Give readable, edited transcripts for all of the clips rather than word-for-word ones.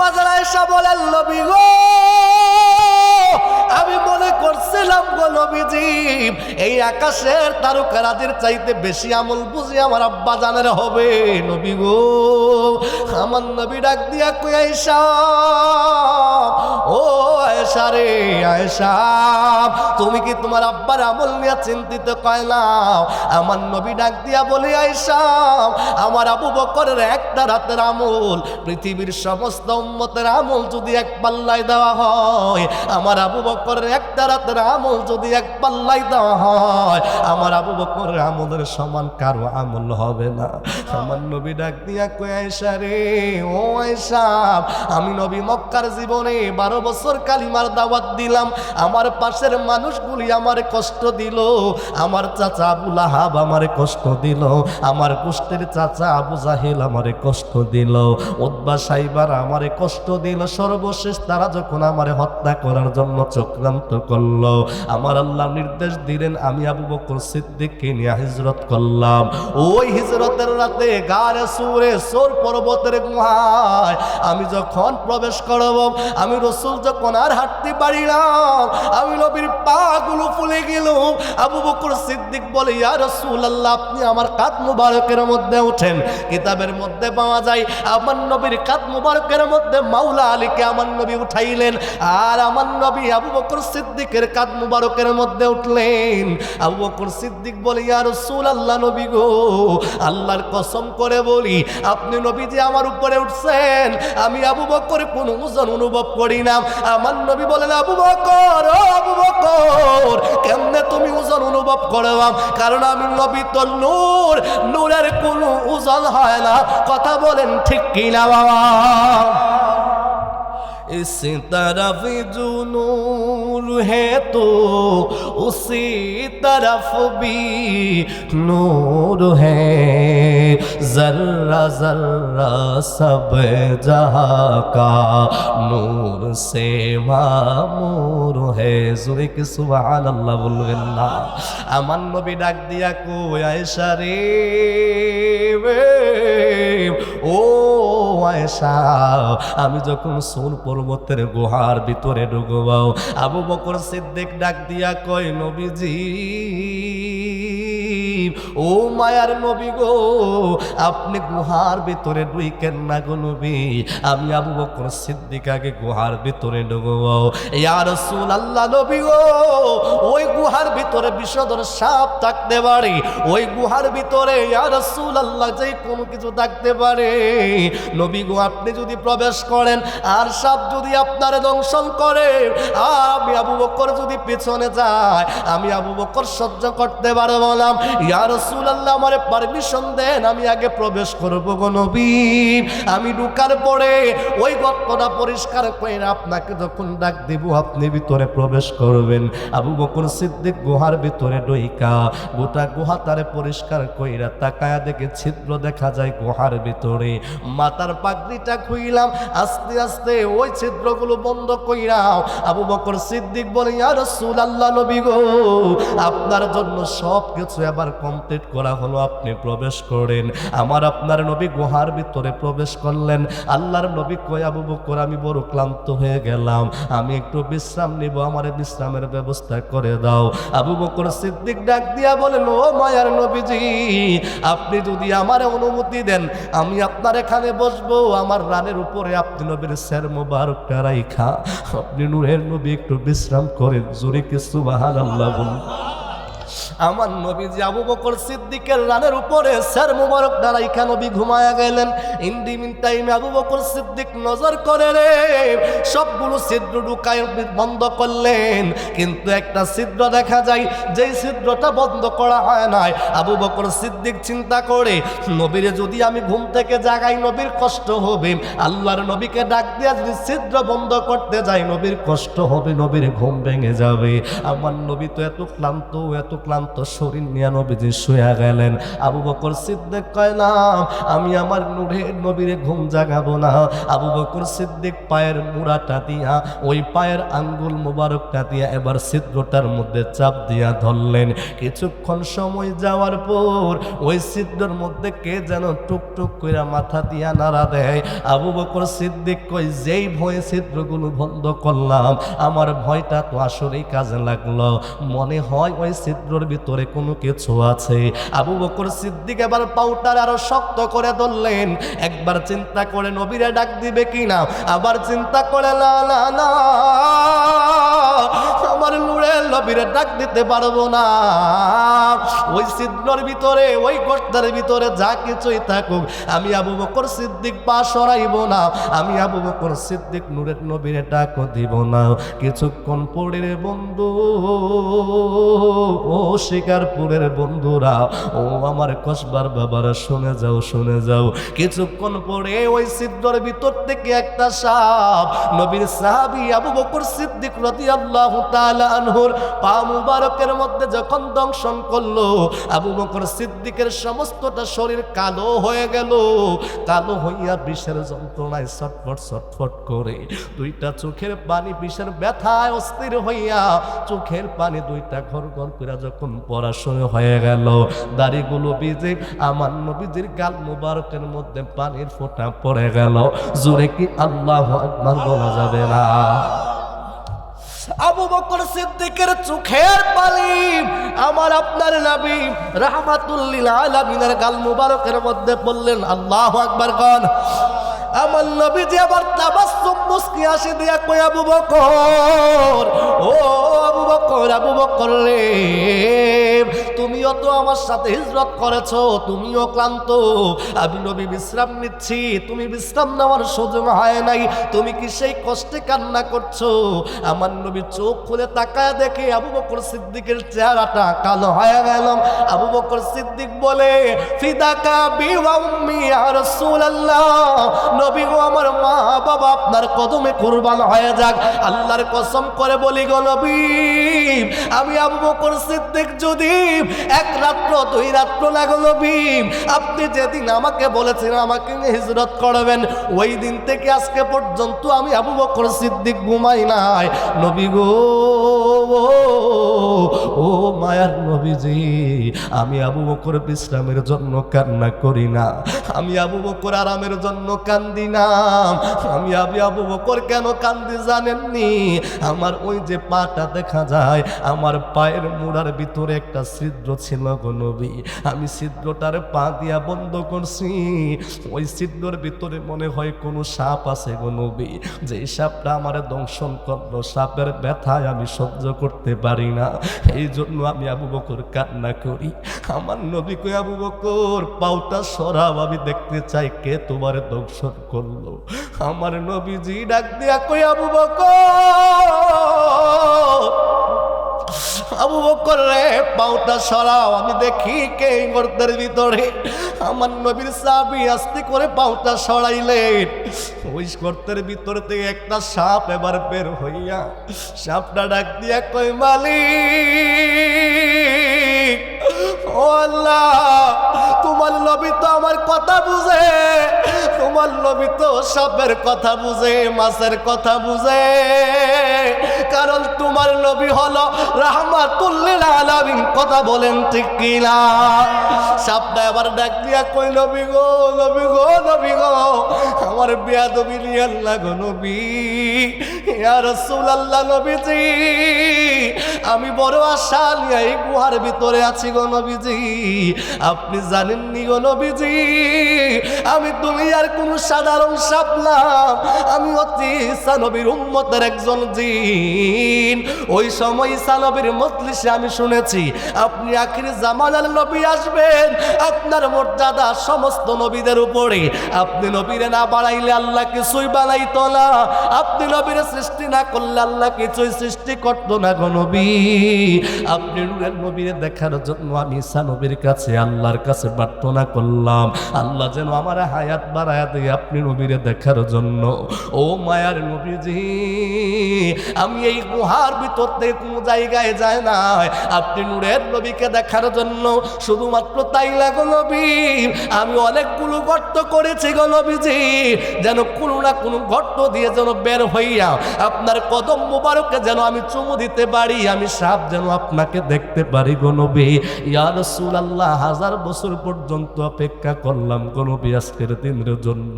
আম্মা যারা আয়েশা বলেন নবী গো আমি মনে করছিলাম গো নবীজি এই আকাশের তারকারাজির চাইতে বেশি আমল বুঝি আমার আব্বা জানের হবে নবী গো। আমার নবী ডাক দিয়া কই আয়েশা ও আয়েশা রে আয়েশা তুমি কি তোমার আব্বার আমল নিয়ে চিন্তিত কয় না? আমার নবী ডাক দিয়া বলে আয়েশা আমার আবু বকরের একটা রাতের আমল পৃথিবীর সমস্ত উম্মতের আমল যদি এক পাল্লায় দেওয়া হয়, আমার আবু বকরের একটা রাতের আমল যদি এক পাল্লায় দেওয়া হয়, আমার আবু বকরের আমলের সমান কারো আমল হবে না। আমার নবী ডাক দিয়া কয় আয়েশা রে ও আয়েশা আমি নবী মক্কার জীবনে 12 বছর কালিমার দাওয়াত দিলাম, আমার পাশের মানুষগুলি আমারে কষ্ট দিল, আমার চাচা আবু লাহাব আমারে কষ্ট দিল, আমার কুষ্টের চাচা আবু জাহেল আমারে কষ্ট দিল, উতবা সাইবার আমারে কষ্ট দিল, সর্বশেষ তারা যখন আমারে হত্যা করার জন্য চক্রান্ত করলো, আমার আল্লাহ নির্দেশ দিলেন আমি আবু বকর সিদ্দিককে নিয়ে হিজরত করলাম। ওই হিজরতের রাতে গারে সুরে সোর পর্বতের গুহায় আমি যখন প্রবেশ করব, আমি রাসূল যখন আর হাঁটতে পারিলাম, আমি নবীর পা গুলো ফুলে গেল। আবু বকর সিদ্দিক বলে ইয়া রাসূলুল্লাহ আপনি আমার কাঁধ মুবারকের মধ্যে ওঠেন। কিতাবের মধ্যে পাওয়া যায় আমার নবীর কাঁধ মুবারকের মধ্যে মাওলা আলীকে আমার নবী উঠাইলেন, আর আমার নবী আবু বকর সিদ্দিকের কাঁধ মুবারকের মধ্যে উঠলেন। আবু বকর সিদ্দিক বলে ইয়া রাসূলুল্লাহ নবী গো আল্লাহর কসম করে বলি আপনি নবীজি আমার উপরে উঠছেন, আমি আবু বকর কোনো ওজন অনুভব করি না। আমার নবী বলেন আবু বকর ও আবু বকর কেমনে তুমি ওজন অনুভব করো? কারণ আমি নবী তো নূর, নূরের কোনো ওজন হয় না। কথা বলেন ঠিক কিনা বাবা? इस तरफ जो नूर है तो उसी तरफ भी नूर है, जर्रा जर्रा सब जहां का नूर से मामूर है। जोरे के सुभान अल्लाह बोलবেন না। আমার নবী ডাক দিয়া কই আয়েশা রে ও আয়েশা আমি যখন সোন পর্বতের গুহার ভিতরে ঢুকবাও, আবু বকর সিদ্দিক ডাক দিয়া কয় নবীজি ও মায়ার নবী গো আপনি গুহার ভিতরে ঢুকেন না গো নবী, আমি আবু বকর সিদ্দিক আগে গুহার ভিতরে ঢুকবাও। ইয়া রাসূলুল্লাহ নবী গো ওই গুহার ভিতরে বিষধর সাপ থাকতে পারে, ওই গুহার ভিতরে ইয়া রাসূলুল্লাহ যে কোনো কিছু থাকতে পারে। নবী গো আপনি যদি প্রবেশ করেন আর সাপ যদি আপনারে দংশন করে, আর আমি আবু বকর যদি পিছনে যায়, আমি আবু বকর সহ্য করতে পারবো না। ইয়া রাসূলুল্লাহ আমারে পারমিশন দেন, আমি আগে প্রবেশ করব গো নবী। আমি ঢুকার পরে ওই গর্তটা পরিষ্কার করে আপনাকে যখন ডাক দেব আপনি ভিতরে প্রবেশ করবেন। আবু বকর সিদ্দিক গুহার ভিতরে ঢুইকা গোটা গুহা তারে পরিষ্কার কইরা তাকায়া দেখে ছিদ্র দেখা যায় গুহার ভিতরে। মাথার পাগড়িটা খুইলাম আস্তে আস্তে ওই ছিদ্রগুলো বন্ধ কইরাও। আবু বকর সিদ্দিক বলে ইয়া রাসূলুল্লাহ নবী গো আপনার জন্য সব কিছু এবার কমপ্লিট করা হলো, আপনি প্রবেশ করেন। আমার আপনার নবী গুহার ভিতরে প্রবেশ করলেন। আল্লাহর নবী কয় আবু বকর আমি বড় ক্লান্ত হয়ে গেলাম, আমি একটু বিশ্রাম নিব, আমার বিশ্রামের ব্যবস্থা করে দাও। আবু বকর সিদ্দিক ডাক দিয়া বলেন ও মায়ার নবীজি আপনি যদি আমার অনুমতি দেন আমি আপনার এখানে বসবো, আমার রানের উপরে আপনি নবীর সের মোবারকটা রাইখা আপনি নূরের নবী একটু বিশ্রাম করেন। জোরে কি সুবহানাল্লাহ বলুন। আমার নবীজি আবু বকর সিদ্দিকের রানের উপরে সের মুবারক দাঁড়াইখা নবী ঘুমায়া গেলেন। ইন্ডিমিন টাইমে আবু বকর সিদ্দিক নজর করে রে সবগুলো ছিদ্র ঢুকায় বন্ধ করলেন, কিন্তু একটা ছিদ্র দেখা যায় যেই ছিদ্রটা বন্ধ করা হয় নাই। আবু বকর সিদ্দিক চিন্তা করে নবীরে যদি আমি ঘুম থেকে জাগাই নবীর কষ্ট হবে, আল্লাহর নবীকে ডাক দিয়া যদি ছিদ্র বন্ধ করতে যাই নবীর কষ্ট হবে, নবীর ঘুম ভেঙে যাবে। আমার নবী তো এত ক্লান্ত এত ক্লান্ত শরীর নিয়ে নবীজি শুয়ে গেলেন। আবু বকর সিদ্দিক কয় না, আমি আমার নূরের নবীরে ঘুম জাগাবো না। আবু বকর সিদ্দিক পায়ের মুড়াটা দিয়া, ওই পায়ের আঙ্গুল মোবারকটা দিয়া এবার ছিদ্রটার মধ্যে চাপ দিয়া ধরলেন। কিছুক্ষণ সময় যাওয়ার পর ওই ছিদ্রের মধ্যে কে যেন টুকটুক করে মাথা দিয়া নাড়া দেয়। আবু বকর সিদ্দিক কই, যেই ভয়ে ছিদ্রগুলো বন্ধ করলাম, আমার ভয়টা তো আসলেই কাজে লাগলো। মনে হয় ওই ছিদ্রের ভিতরে কোনো কিছু আছে। আবু বকর সিদ্দিক এবার পাউটার আরো শক্ত করে ধরলেন। একবার চিন্তা করে নবীরে ডাক দিবে কিনা, আবার চিন্তা করে না না না, আমার নূরের নবীরে ডাক দিতে পারবো না। ওই ছিদ্রের ভিতরে, ওই গর্তের ভিতরে যা কিছুই থাকুক, আমি আবু বকর সিদ্দিক পা সরাইব না। আমি আবু বকর সিদ্দিক নূরের নবীরে ডাক দিব না। কিছুক্ষণ পরে রে বন্ধু, ও শিকারপুরের বন্ধুরা, ও আমার কসবার বাবারা, শুনে যাও শুনে যাও। কিছুক্ষণ পরে ওই ছিদ্রের ভিতর থেকে একটা সাপ নবীর সাহাবী আবু বকর সিদ্দিক রাদিয়াল্লাহু তাআলা আনহুর পা মুবারকের মধ্যে যখন দংশন করলো, আবু বকর সিদ্দিকের সমস্তটা শরীর কালো হয়ে গেল। কালো হইয়া বিষের যন্ত্রণায় ছটফট ছটফট করে দুইটা চোখের পানি বিষের ব্যথায় অস্থির হইয়া চোখের পানি দুইটা ঘর ঘর করে যখন পড়াশোনা হয়ে গেল, দাড়িগুলো ভিজে আমার নবীজির গাল মুবারকের মধ্যে পানির ফোঁটা পড়ে গেল। জোরে কি আল্লাহু আকবার বলা যাবে না? আবু বকর সিদ্দিকের চোখের পানি আমার আপনার নবী রাহমাতুল লিল আলামিনের গাল মুবারকের মধ্যে পড়লেন। আল্লাহু আকবার কোন? আমার নবীজি আবার তাবাসসুম মুস্কি হাসি দিয়া কই, আবু বকর, ও আবু বকর, আবু বকর রে, তুমিও তো আমার সাথে হিজরত করেছো, তুমিও ক্লান্ত, আমি নবী বিশ্রাম নিচ্ছি, তুমি বিশ্রাম নেওয়ার সুযোগ হয় নাই, তুমি কি সেই কষ্টে কান্না করছো? আমার নবী চোখ খুলে তাকায় দেখে আবু বকর সিদ্দিকের চেহারাটা কালো হয়ে গেল। আবু বকর সিদ্দিক বলে, ফিদাকা বি ওয়া উম্মি ইয়া রাসূলুল্লাহ, নবী গো, আমার মা বাবা আপনার কদমে কুরবান হয়ে যাক। আল্লাহর কসম করে বলি গো নবী, আমি আবু বকর সিদ্দিক যদি এক রাত্র দুই রাত্র না গো নবী, আপনি যেদিন আমাকে বলেছেন আমাকে হিজরত করবেন, ওই দিন থেকে আজকে পর্যন্ত আমি আবু বকর সিদ্দিক ঘুমাই নাই। নবী গো, ও মায়ার নবীজি, আমি আবু বকর বিশ্রামের জন্য কান্না করি না, আমি আবু বকর আরামের জন্য কান্দি না। আমি আবু বকর কেন কান্দি জানেননি? আমার ওই যে পাটা দেখা যায়, আমার পায়ের মুড়ার ভিতরে একটা ছিদ্র ছিল গো নবী, আমি ছিদ্রটার পা দিয়া বন্ধ করছি। ওই ছিদ্রের ভিতরে মনে হয় কোনো সাপ আছে গো নবী, যে সাপটা আমার দংশন করলো, সাপের ব্যথায় আমি সহ্য করতে পারি না, এই জন্য আমি আবু বকর কান্না করি। আমার নবী কই, আবু বকর পাউটা সরাও, আমি দেখতে চাই কে তোমার দংশন করলো। আমার নবীজি ডাক দিয়া কই, আবু বকর, আবু বকর রে, পাউটা সরাও, আমি দেখি কে গর্তের ভিতরে। আমার নবীর সাহাবী আস্তে করে পাউটা সরাইলেন। ওই গর্তের ভিতর থেকে একটা সাপ এবার বের হইয়া সাপটা ডাক দিয়া কই, মালিক, ও আল্লাহ, তোমার নবী তো আমার কথা বুঝে, তোমার নবী তো সাপের কথা বুঝে, মাছের কথা বুঝে, কারণ তোমার নবী হলো রাহমাতুল লিল আলামিন। কথা বলেন ঠিক কিনা? সাপটা এবার ডাক দিয়া কই, নবী গো, নবী গো, নবী গো, আমার বেয়াদবি নিয়েন না গো নবী, ইয়া রাসূলুল্লাহ, নবীজি, আমি বড় আশা নিয়ে এই গুহার ভিতরে আছি গো নবীজি, আপনি জানেননি গো নবীজি, আমি দুনিয়ার কোন সাধারণ সাপ না, আমি অতি ঈসা নবীর উম্মতের একজন জিন। ওই সময় ঈসা নবীর মজলিসে আমি শুনেছি আপনি আখির জামানার নবী আসবেন, আপনার মর্যাদা সমস্ত নবীদের উপরে, আপনি নবীরে না বাড়াইলে আল্লাহ কিছুই বানাইতো না, আপনি নবীরে সৃষ্টি না করলে আল্লাহ কিছুই সৃষ্টি করতো না গো নবী। আপনি নূরের নবীরে দেখার জন্য আমি ঈসা নবীর কাছে আল্লাহর কাছে প্রার্থনা করলাম, আল্লাহ যেন আমার হায়াত বাড়ায়া দিয়ে আপনি নবীরে দেখার জন্য। ও মায়ার নবীজি, আমি এই গুহার গুহার ভিতর থেকে কোনো জায়গায় যায় না, আপনি নূরের নবীকে দেখার জন্য। শুধুমাত্র তাই না গো নবী, আমি অনেকগুলো গর্ত করেছি গো নবীজি, যেন কোনো না কোনো গর্ত দিয়ে যেন বের হইয়া আপনার কদম মুবারকে যেন আমি চুমু দিতে পারি, আমি সাপ যেন আপনাকে দেখতে পারি গো নবী। ইয়া রাসূলুল্লাহ, 1000 বছর পর্যন্ত অপেক্ষা করলাম গো নবী আজকের দিনের জন্য।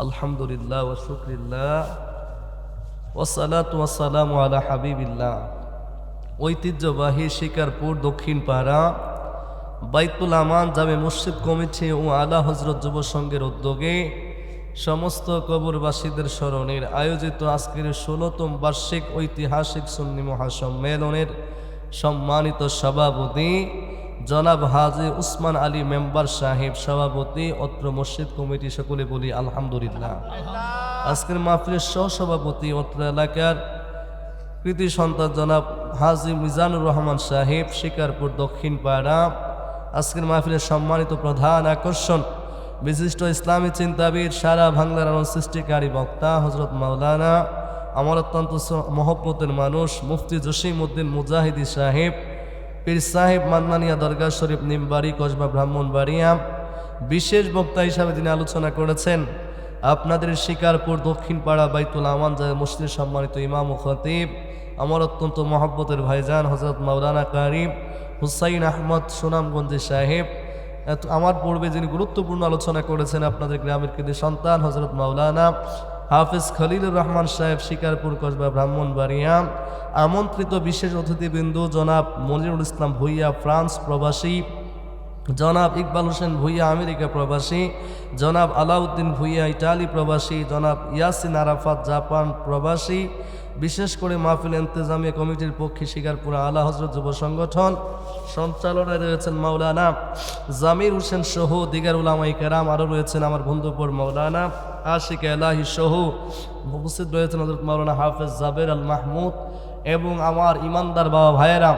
আলহামদুলিল্লাহ ওয়া শুকরিল্লাহ ওয়া সালাতু ওয়া সালামু আলা হাবিবিল্লাহ। ঐতিহ্যবাহী শিকারপুর দক্ষিণ পাড়া বাইতুল আমান জামে মসজিদ কমিটি ও আলা হযরত যুব সংঘের উদ্যোগে সমস্ত কবরবাসীদের স্মরণের আয়োজিত আজকের 16তম বার্ষিক ঐতিহাসিক সুন্নি মহাসম্মেলনের সম্মানিত সভাপতি জনাব হাজী উসমান আলী মেম্বার সাহেব, সভাপতি অত্র মসজিদ কমিটি, সকলে বলি আলহামদুলিল্লাহ। আজকের মাহফিলের সহসভাপতি অত্র এলাকার কৃতি সন্তান জনাব হাজী মিজানুর রহমান সাহেব, শিকারপুর দক্ষিণ পাড়া। আজকের মাহফিলের সম্মানিত প্রধান আকর্ষণ বিশিষ্ট ইসলামী চিন্তাবিদ, সারা বাংলার সৃষ্টিকারী বক্তা হযরত মাওলানা আমার অত্যন্ত মহব্বতের মানুষ মুফতি জসিমউদ্দিন মুজাহিদি সাহেব, পীর সাহেব মান্নানিয়া দরগা শরীফ নিমবাড়ি কসবা ব্রাহ্মণবাড়িয়া। বিশেষ বক্তা হিসাবে তিনি আলোচনা করেছেন আপনাদের শিকারপুর দক্ষিণ পাড়া বাইতুল আমান জামে মসজিদের সম্মানিত ইমাম ও খতিব আমার অত্যন্ত মহব্বতের ভাইজান হযরত মাওলানা কারি হুসাইন আহমদ সুনামগঞ্জি সাহেব। আমার পূর্বে যিনি গুরুত্বপূর্ণ আলোচনা করেছেন আপনাদের গ্রামের কৃতি সন্তান হযরত মাওলানা হাফেজ খলিলুর রহমান সাহেব, শিকারপুর কসবা ব্রাহ্মণবাড়িয়া। আমন্ত্রিত বিশেষ অতিথিবৃন্দ জনাব মনিরুল ইসলাম ভুইয়া ফ্রান্স প্রবাসী, জনাব ইকবাল হোসেন ভুইয়া আমেরিকা প্রবাসী, জনাব আলাউদ্দিন ভুইয়া ইটালি প্রবাসী, জনাব ইয়াসিন আরাফাত জাপান প্রবাসী। বিশেষ করে মাহফিল ইন্তেজামিয়া কমিটির পক্ষে শিকারপুর আলা হযরত যুব সংগঠন সঞ্চালনায় রয়েছেন মাওলানা জামির হোসেন সহ দিগার উলামায়ে কেরাম, আরও রয়েছেন আমার বন্ধুপুর মাওলানা আশিক এলাহি সহ উপস্থিত রয়েছেন হযরত মাওলানা হাফেজ জাবের আল মাহমুদ এবং আমার ইমানদার বাবা ভাইয়েরা,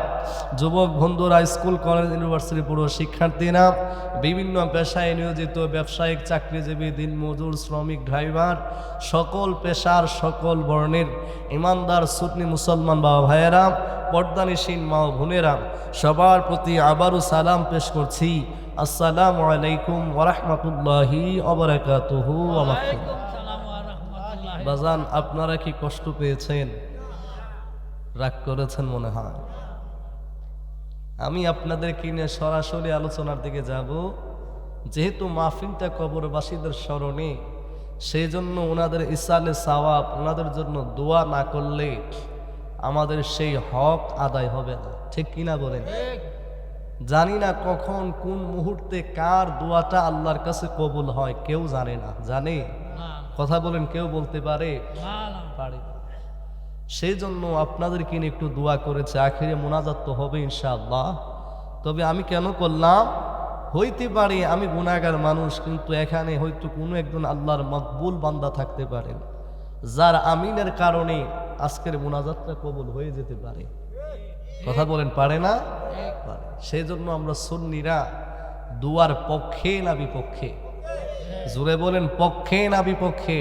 যুবক বন্ধুরা, স্কুল কলেজ ইউনিভার্সিটি পুরো শিক্ষার্থীরা, বিভিন্ন পেশায় নিয়োজিত ব্যবসায়িক চাকরিজীবী, দিনমজুর, শ্রমিক, ড্রাইভার, সকল পেশার সকল বর্ণের ইমানদার সুন্নি মুসলমান বাবা ভাইয়েরা, পর্দানিসীন মা ও বোনেরা, সবার প্রতি আবারও সালাম পেশ করছি। আসসালামু আলাইকুম ওয়া রাহমাতুল্লাহি ওয়া বারাকাতুহু। বাজান, আপনারা কি কষ্ট পেয়েছেন? রাগ করেছেন মনে হয়। আমি আপনাদেরকে নিয়ে সরাসরি আলোচনার দিকে যাব। যেহেতু মাহফিলটা কবরবাসীদের স্মরণে, সেই জন্য ওনাদের ইসালে সাওয়াব, ওনাদের জন্য দোয়া না করলে আমাদের সেই হক আদায় হবে না। ঠিক কিনা বলেন? জানি না কখন কোন মুহূর্তে কার দোয়াটা আল্লাহর কাছে কবুল হয়, কেউ জানে না। জানে? কথা বলেন, কেউ বলতে পারে? পারে। সেই জন্য আপনাদেরকে নিয়ে একটু দোয়া করেছে। আখিরে মোনাজাত তো হবে ইনশাআল্লাহ। তবে আমি কেন করলাম, হইতে পারে আমি গুনাহগার মানুষ, কিন্তু এখানে হয়তো কোনো একজন আল্লাহর মকবুল বান্দা থাকতে পারেন, যার আমিনের কারণে আজকের মোনাজাতটা কবুল হয়ে যেতে পারে। কথা বলেন, পারে না? পারে। সেই জন্য আমরা সুন্নিরা দুয়ার পক্ষে না বিপক্ষে? জোরে বলেন, পক্ষে না বিপক্ষে?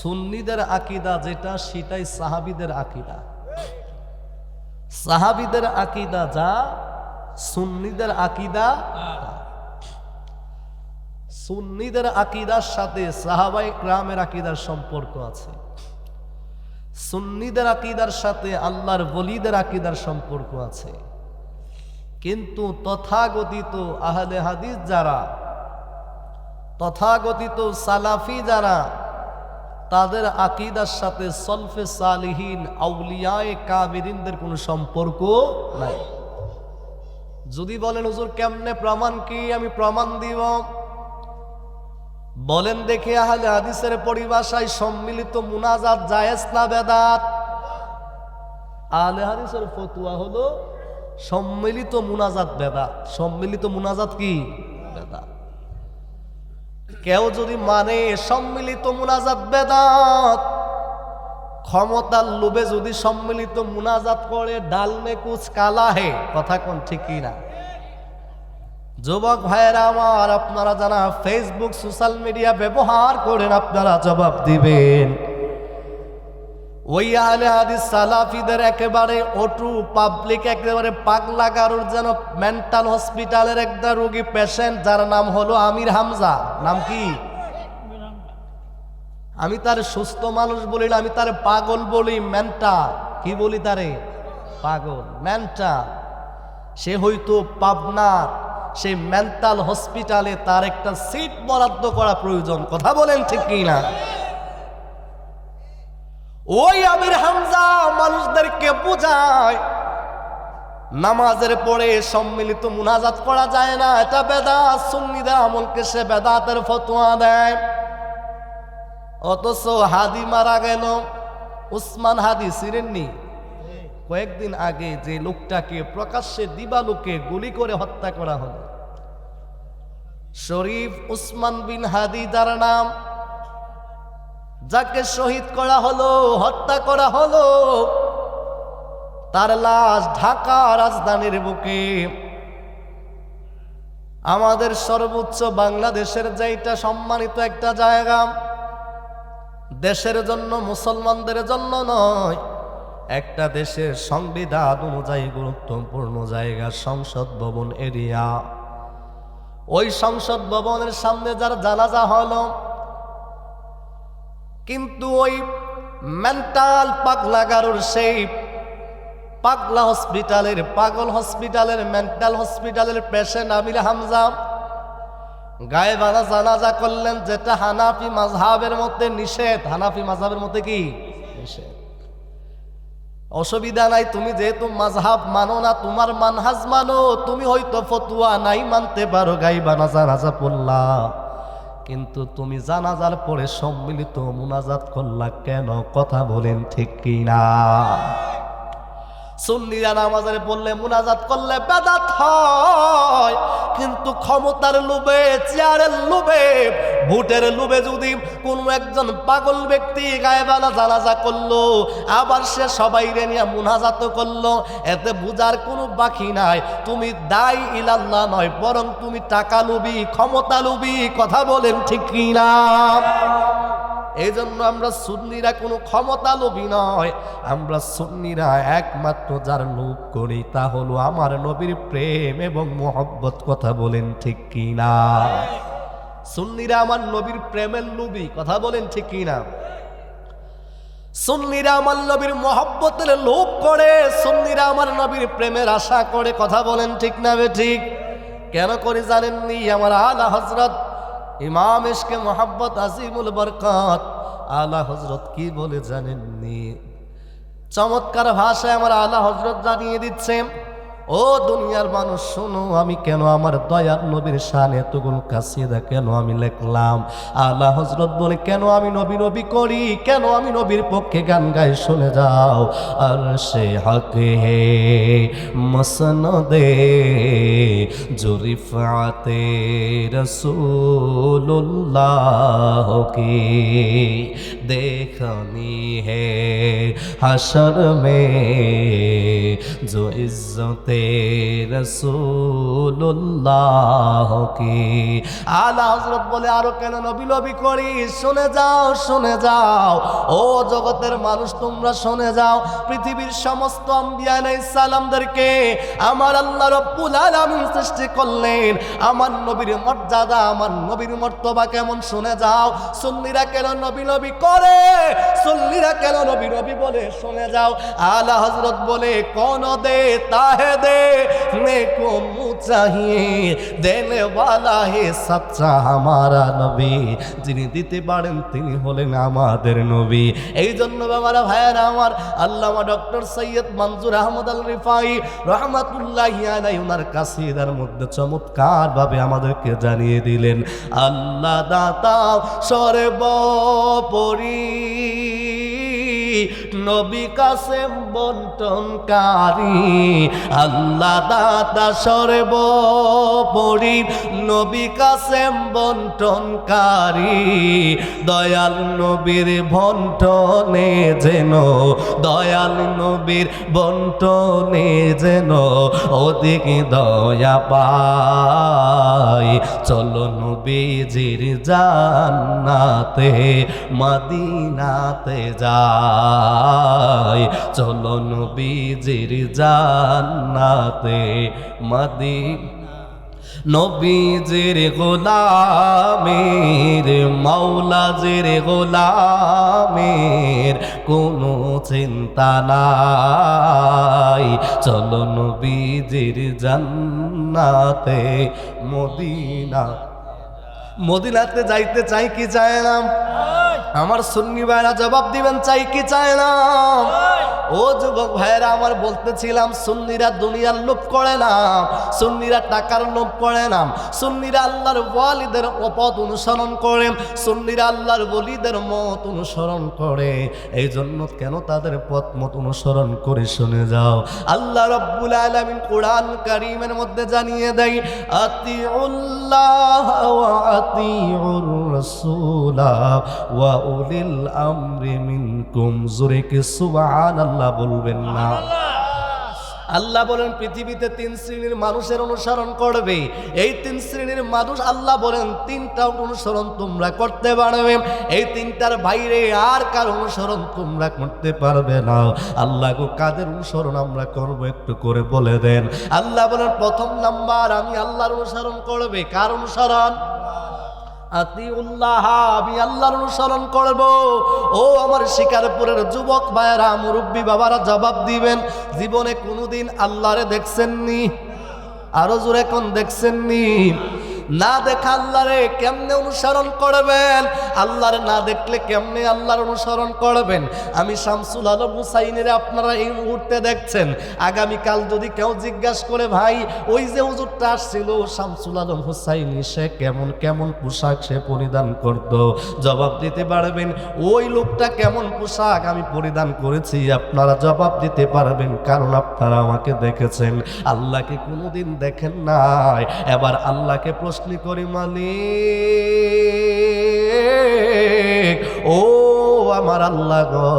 সুন্নিদের আকীদা যেটা, সেটাই সাহাবীদের আকীদা। সাহাবীদের আকীদা যা, সুন্নিদের আকীদা। সুন্নিদের আকীদার সাথে সাহাবায়ে কেরামের আকীদার সম্পর্ক আছে। সুন্নিদের আকীদার সাথে আল্লাহর ওলিদের আকীদার সম্পর্ক আছে। কিন্তু তথাগতিত আহলে হাদিস যারা, তথাগতিত সালাফি যারা, তাদের আকীদার সাথে সলফে সালিহিন আউলিয়ায়ে কামিলিনদের কোনো সম্পর্ক নাই। যদি বলেন হুজুর কেমনে প্রমাণ কি, আমি প্রমাণ দিব। বলেন দেখি, আহলে হাদিসের পরিভাষায় সম্মিলিত মুনাজাত জায়েজ না বেদাত? আহলে হাদিসের ফতোয়া হলো সম্মিলিত মুনাজাত বেদাত। সম্মিলিত মুনাজাত কি? বেদাত। কেউ যদি মানে সম্মিলিত মুনাজাত বেদাত, ক্ষমতার লোভে যদি সম্মিলিত মুনাজাত করে, ডাল মে কুছ কালা হে। কথা কোন ঠিক কি না? যুবক ভাইয়েরা আমার, আপনারা যারা ফেসবুক সোশ্যাল মিডিয়া ব্যবহার করেন, আপনারা জবাব দিবেন। ওই আহলে হাদিস সালাফিদের একেবারে অটু পাবলিক একেবারে পাগলা গারুর যেন মেন্টাল হসপিটালের একটা রোগী পেশেন্ট, যার নাম হলো আমির হামজা। নাম কি? আমি তার সুস্থ মানুষ বলি না, আমি তার পাগল বলি, মেন্টাল। কি বলি তারে? পাগল, মেন্টাল। সে হয়তো পাবনার সেই মেন্টাল হসপিটালে তার একটা সিট বরাদ্দ করা প্রয়োজন। কথা বলেন ঠিক কি না? ওই আমির হামজা মানুষদেরকে বোঝায় নামাজের পরে সম্মিলিত মুনাজাত করা যায় না, এটা বেদাত। সুন্নিদের আমলকে সে বেদাতের ফতোয়া দেয়। অথচ হাদি মারা গেল, উসমান হাদি চিনেননি? কয়েকদিন আগে যে লোকটাকে প্রকাশ্যে দিবালোকে গুলি করে হত্যা করা হলো, শরীফ উসমান বিন হাদি যার নাম, যাকে শহীদ করা হলো, হত্যা করা হলো, তার লাশ ঢাকা রাজধানীর বুকে আমাদের সর্বোচ্চ বাংলাদেশের যেটা সম্মানিত একটা জায়গা, দেশের জন্য, মুসলমানদের জন্য নয়, একটা দেশের সংবিধান অনুযায়ী গুরুত্বপূর্ণ জায়গা সংসদ ভবন এরিয়া। ওই সংসদ ভবনের সামনে যার জানাজা হলো, কিন্তু ওই মেন্টাল পাগলা গারুর সেই পাগলা হসপিটালের, পাগল হসপিটালের, মেন্টাল হসপিটালের পেশেন্ট আমির হামজা গায়েবানা জানাজা করলেন, যেটা হানাফি মাযহাবের মধ্যে নিষেধ। হানাফি মাযহাবের মধ্যে কি নিষেধ? অসুবিধা নাই, তুমি যেহেতু মাযহাব মানো না, তোমার মানহাজ মানো, তুমি হয়তো ফতোয়া নাই মানতে পারো, গায়েবানা জানাজা পড়লা, কিন্তু তুমি জানাজার পরে সম্মিলিত মুনাজাত করলা কেন? কথা বলেন ঠিক কিনা? সুন্নিরা নামাজের পড়লে মুনাজাত করলে বেদাত হয়, কিন্তু ক্ষমতার লোভে, চেয়ারের লোভে, ভোটের লোভে যদি কোনো একজন পাগল ব্যক্তি গায়েবানা জানাজা করলো, আবার সে সবাইরে নিয়ে মুনাজাত করলো, এতে বুঝার কোনো বাকি নাই তুমি দায়ী ইলাল্লাহ নয়, বরং তুমি টাকা লোভী, ক্ষমতা লোভী। কথা বলেন ঠিক কিনা? এই জন্য আমরা সুন্নিরা কোনো ক্ষমতা লোভী নয়, আমরা সুন্নিরা একমাত্র যার লোভ করি তা হলো আমার নবীর প্রেম এবং মহব্বত। কথা বলেন ঠিক কিনা? সুন্নিরা আমার নবীর প্রেমের লোভী। কথা বলেন ঠিক কিনা? সুন্নিরা আমার নবীর মহব্বতের লোভ করে, সুন্নিরা আমার নবীর প্রেমের আশা করে। কথা বলেন ঠিক না ঠিক? কেন করে জানেননি? আমার আলা হযরত ইমাম ইশকে মোহাব্বত আজিমুল বরকত আলা হযরত কি বলে জানেননি? চমৎকার ভাষায় আমার আলা হযরত জানিয়ে দিচ্ছেন, ও দুনিয়ার মানুষ শোনো, আমি কেন আমার দয়ার নবীর শান এতগুলো কাসিদা কেন আমি লিখলাম। আলা হযরত বলে, কেন আমি নবী নবী করি, কেন আমি নবীর পক্ষে গান গাই, শুনে যাও। আর সে হকে হে মসনদে জুরিফাতে রসূলুল্লাহ কি देखनी है हशर में जो इज्जते रसूलुल्लाह की। আলা হযরত বলে, আরো কেন নবী নবী করি, শুনে যাও, শুনে যাও। ও জগতের মানুষ তোমরা শুনে যাও, পৃথিবীর সমস্ত আম্বিয়া আলাইহিস সালামদেরকে আমার আল্লাহ রব্বুল আলামিন সৃষ্টি করলেন, আমার নবীর মর্যাদা, আমার নবীর মর্তবা কেমন শুনে যাও। সুন্নিরা কেন নবী নবী করে, সুন্নিরা কেন নবী নবী বলে, শুনে যাও। আলা হযরত বলে, কোন দে তাহে দে নেকো মুহ চাহিয়ে দেনে ওয়ালা হে সচ্চা হামারা নবী, যিনি দিতে পারেন তিনি হলেন আমাদের নবী। এই জন্য বাবারা, ভাইয়ারা আমার, আল্লামা ডক্টর সৈয়দ মনজুর আহমদ আল রিফাই রহমাতুল্লাহি আলাইহি ওনার কাসিদার মধ্যে চমৎকার ভাবে আমাদেরকে জানিয়ে দিলেন, আল্লাহ দাতা সর্বোপরি নবী কাসেম বন্টনকারী, আল্লাহ দাতা সর্বোপরি নবী কাসেম বন্টনকারী, দয়াল নবীর বন্টনে যেন, দয়াল নবীর বন্টনে যেন অধিক দয়া পাই। চলো নবীজির জান্নাতে মদিনাতে যাই। যাই, চলো নবীজির জান্নাতে মদিনা। নবীজির গোলামের মাওলাজির গোলামের কোনো চিন্তা নাই, চলো নবীজির জান্নাতে মদিনা। মদিনাতে যাইতে চাই কি চায় না? আমার সুন্নি ভাইরা জবাব দিবেন, চাই কি চায় না? ও যুবক ভাইরা আমার বলতেছিলাম, সুন্নিরা দুনিয়ার লোভ করে না, সুন্নিরা টাকার লোভ করে না, সুন্নিরা আল্লাহর ওয়ালিদের পথ অনুসরণ করে, সুন্নিরা আল্লাহর ওলিদের মত অনুসরণ করে। এই জন্য কেন তাদের পথ মত অনুসরণ করে শুনে যাও, আল্লাহ রাব্বুল আলামিন কোরআন কারীমের মধ্যে জানিয়ে দেয়, আতিউল্লাহ ওয়া আতিউর রাসূলা ওয়া উলিল আমরি মিনকুম। জোরে কি সুবহানাল্লাহ বলবেন না? আল্লাহ বলেন পৃথিবীতে 3 শ্রেণীর মানুষের অনুসরণ করবে। এই 3 শ্রেণীর মানুষ আল্লাহ বলেন 3টা অনুসরণ তোমরা করতে পারবে, এই 3টার বাইরে আর কার অনুসরণ তোমরা করতে পারবে না। আল্লাহ গো, কাদের অনুসরণ আমরা করব একটু করে বলে দেন। আল্লাহ বলেন প্রথম নাম্বার, আমি আল্লাহর অনুসরণ করবে। কার অনুসরণ? আতিউল্লাহ, আমি আল্লাহর অনুসরণ করব। ও আমার শিকারপুরের যুবক ভাইয়েরা, মুরব্বী বাবারা জবাব দিবেন, জীবনে কোনোদিন আল্লাহরে দেখছেননি? আরো জোরে কোন দেখছেননি? না দেখা আল্লাহরে কেমনে অনুসরণ করবেন? আল্লাহরে না দেখলে কেমনে আল্লাহর অনুসরণ করবেন? আমি শামসুল আলম হুসাইনের আপনারা এই মুহূর্তে দেখছেন, আগামীকাল যদি কেউ জিজ্ঞাসা করে, ভাই ওই যে হুজুরটা আসছিল শামসুল আলম হুসাইনি, সে কেমন কেমন পোশাক সে পরিধান করত, জবাব দিতে পারবেন ওই লোকটা কেমন পোশাক আমি পরিধান করেছি? আপনারা জবাব দিতে পারবেন, কারণ আপনারা আমাকে দেখেছেন। আল্লাহকে কোনোদিন দেখেন নাই। এবার আল্লাহকে প্রশ্ন করি, মালিক ও আমার আল্লাহ গো,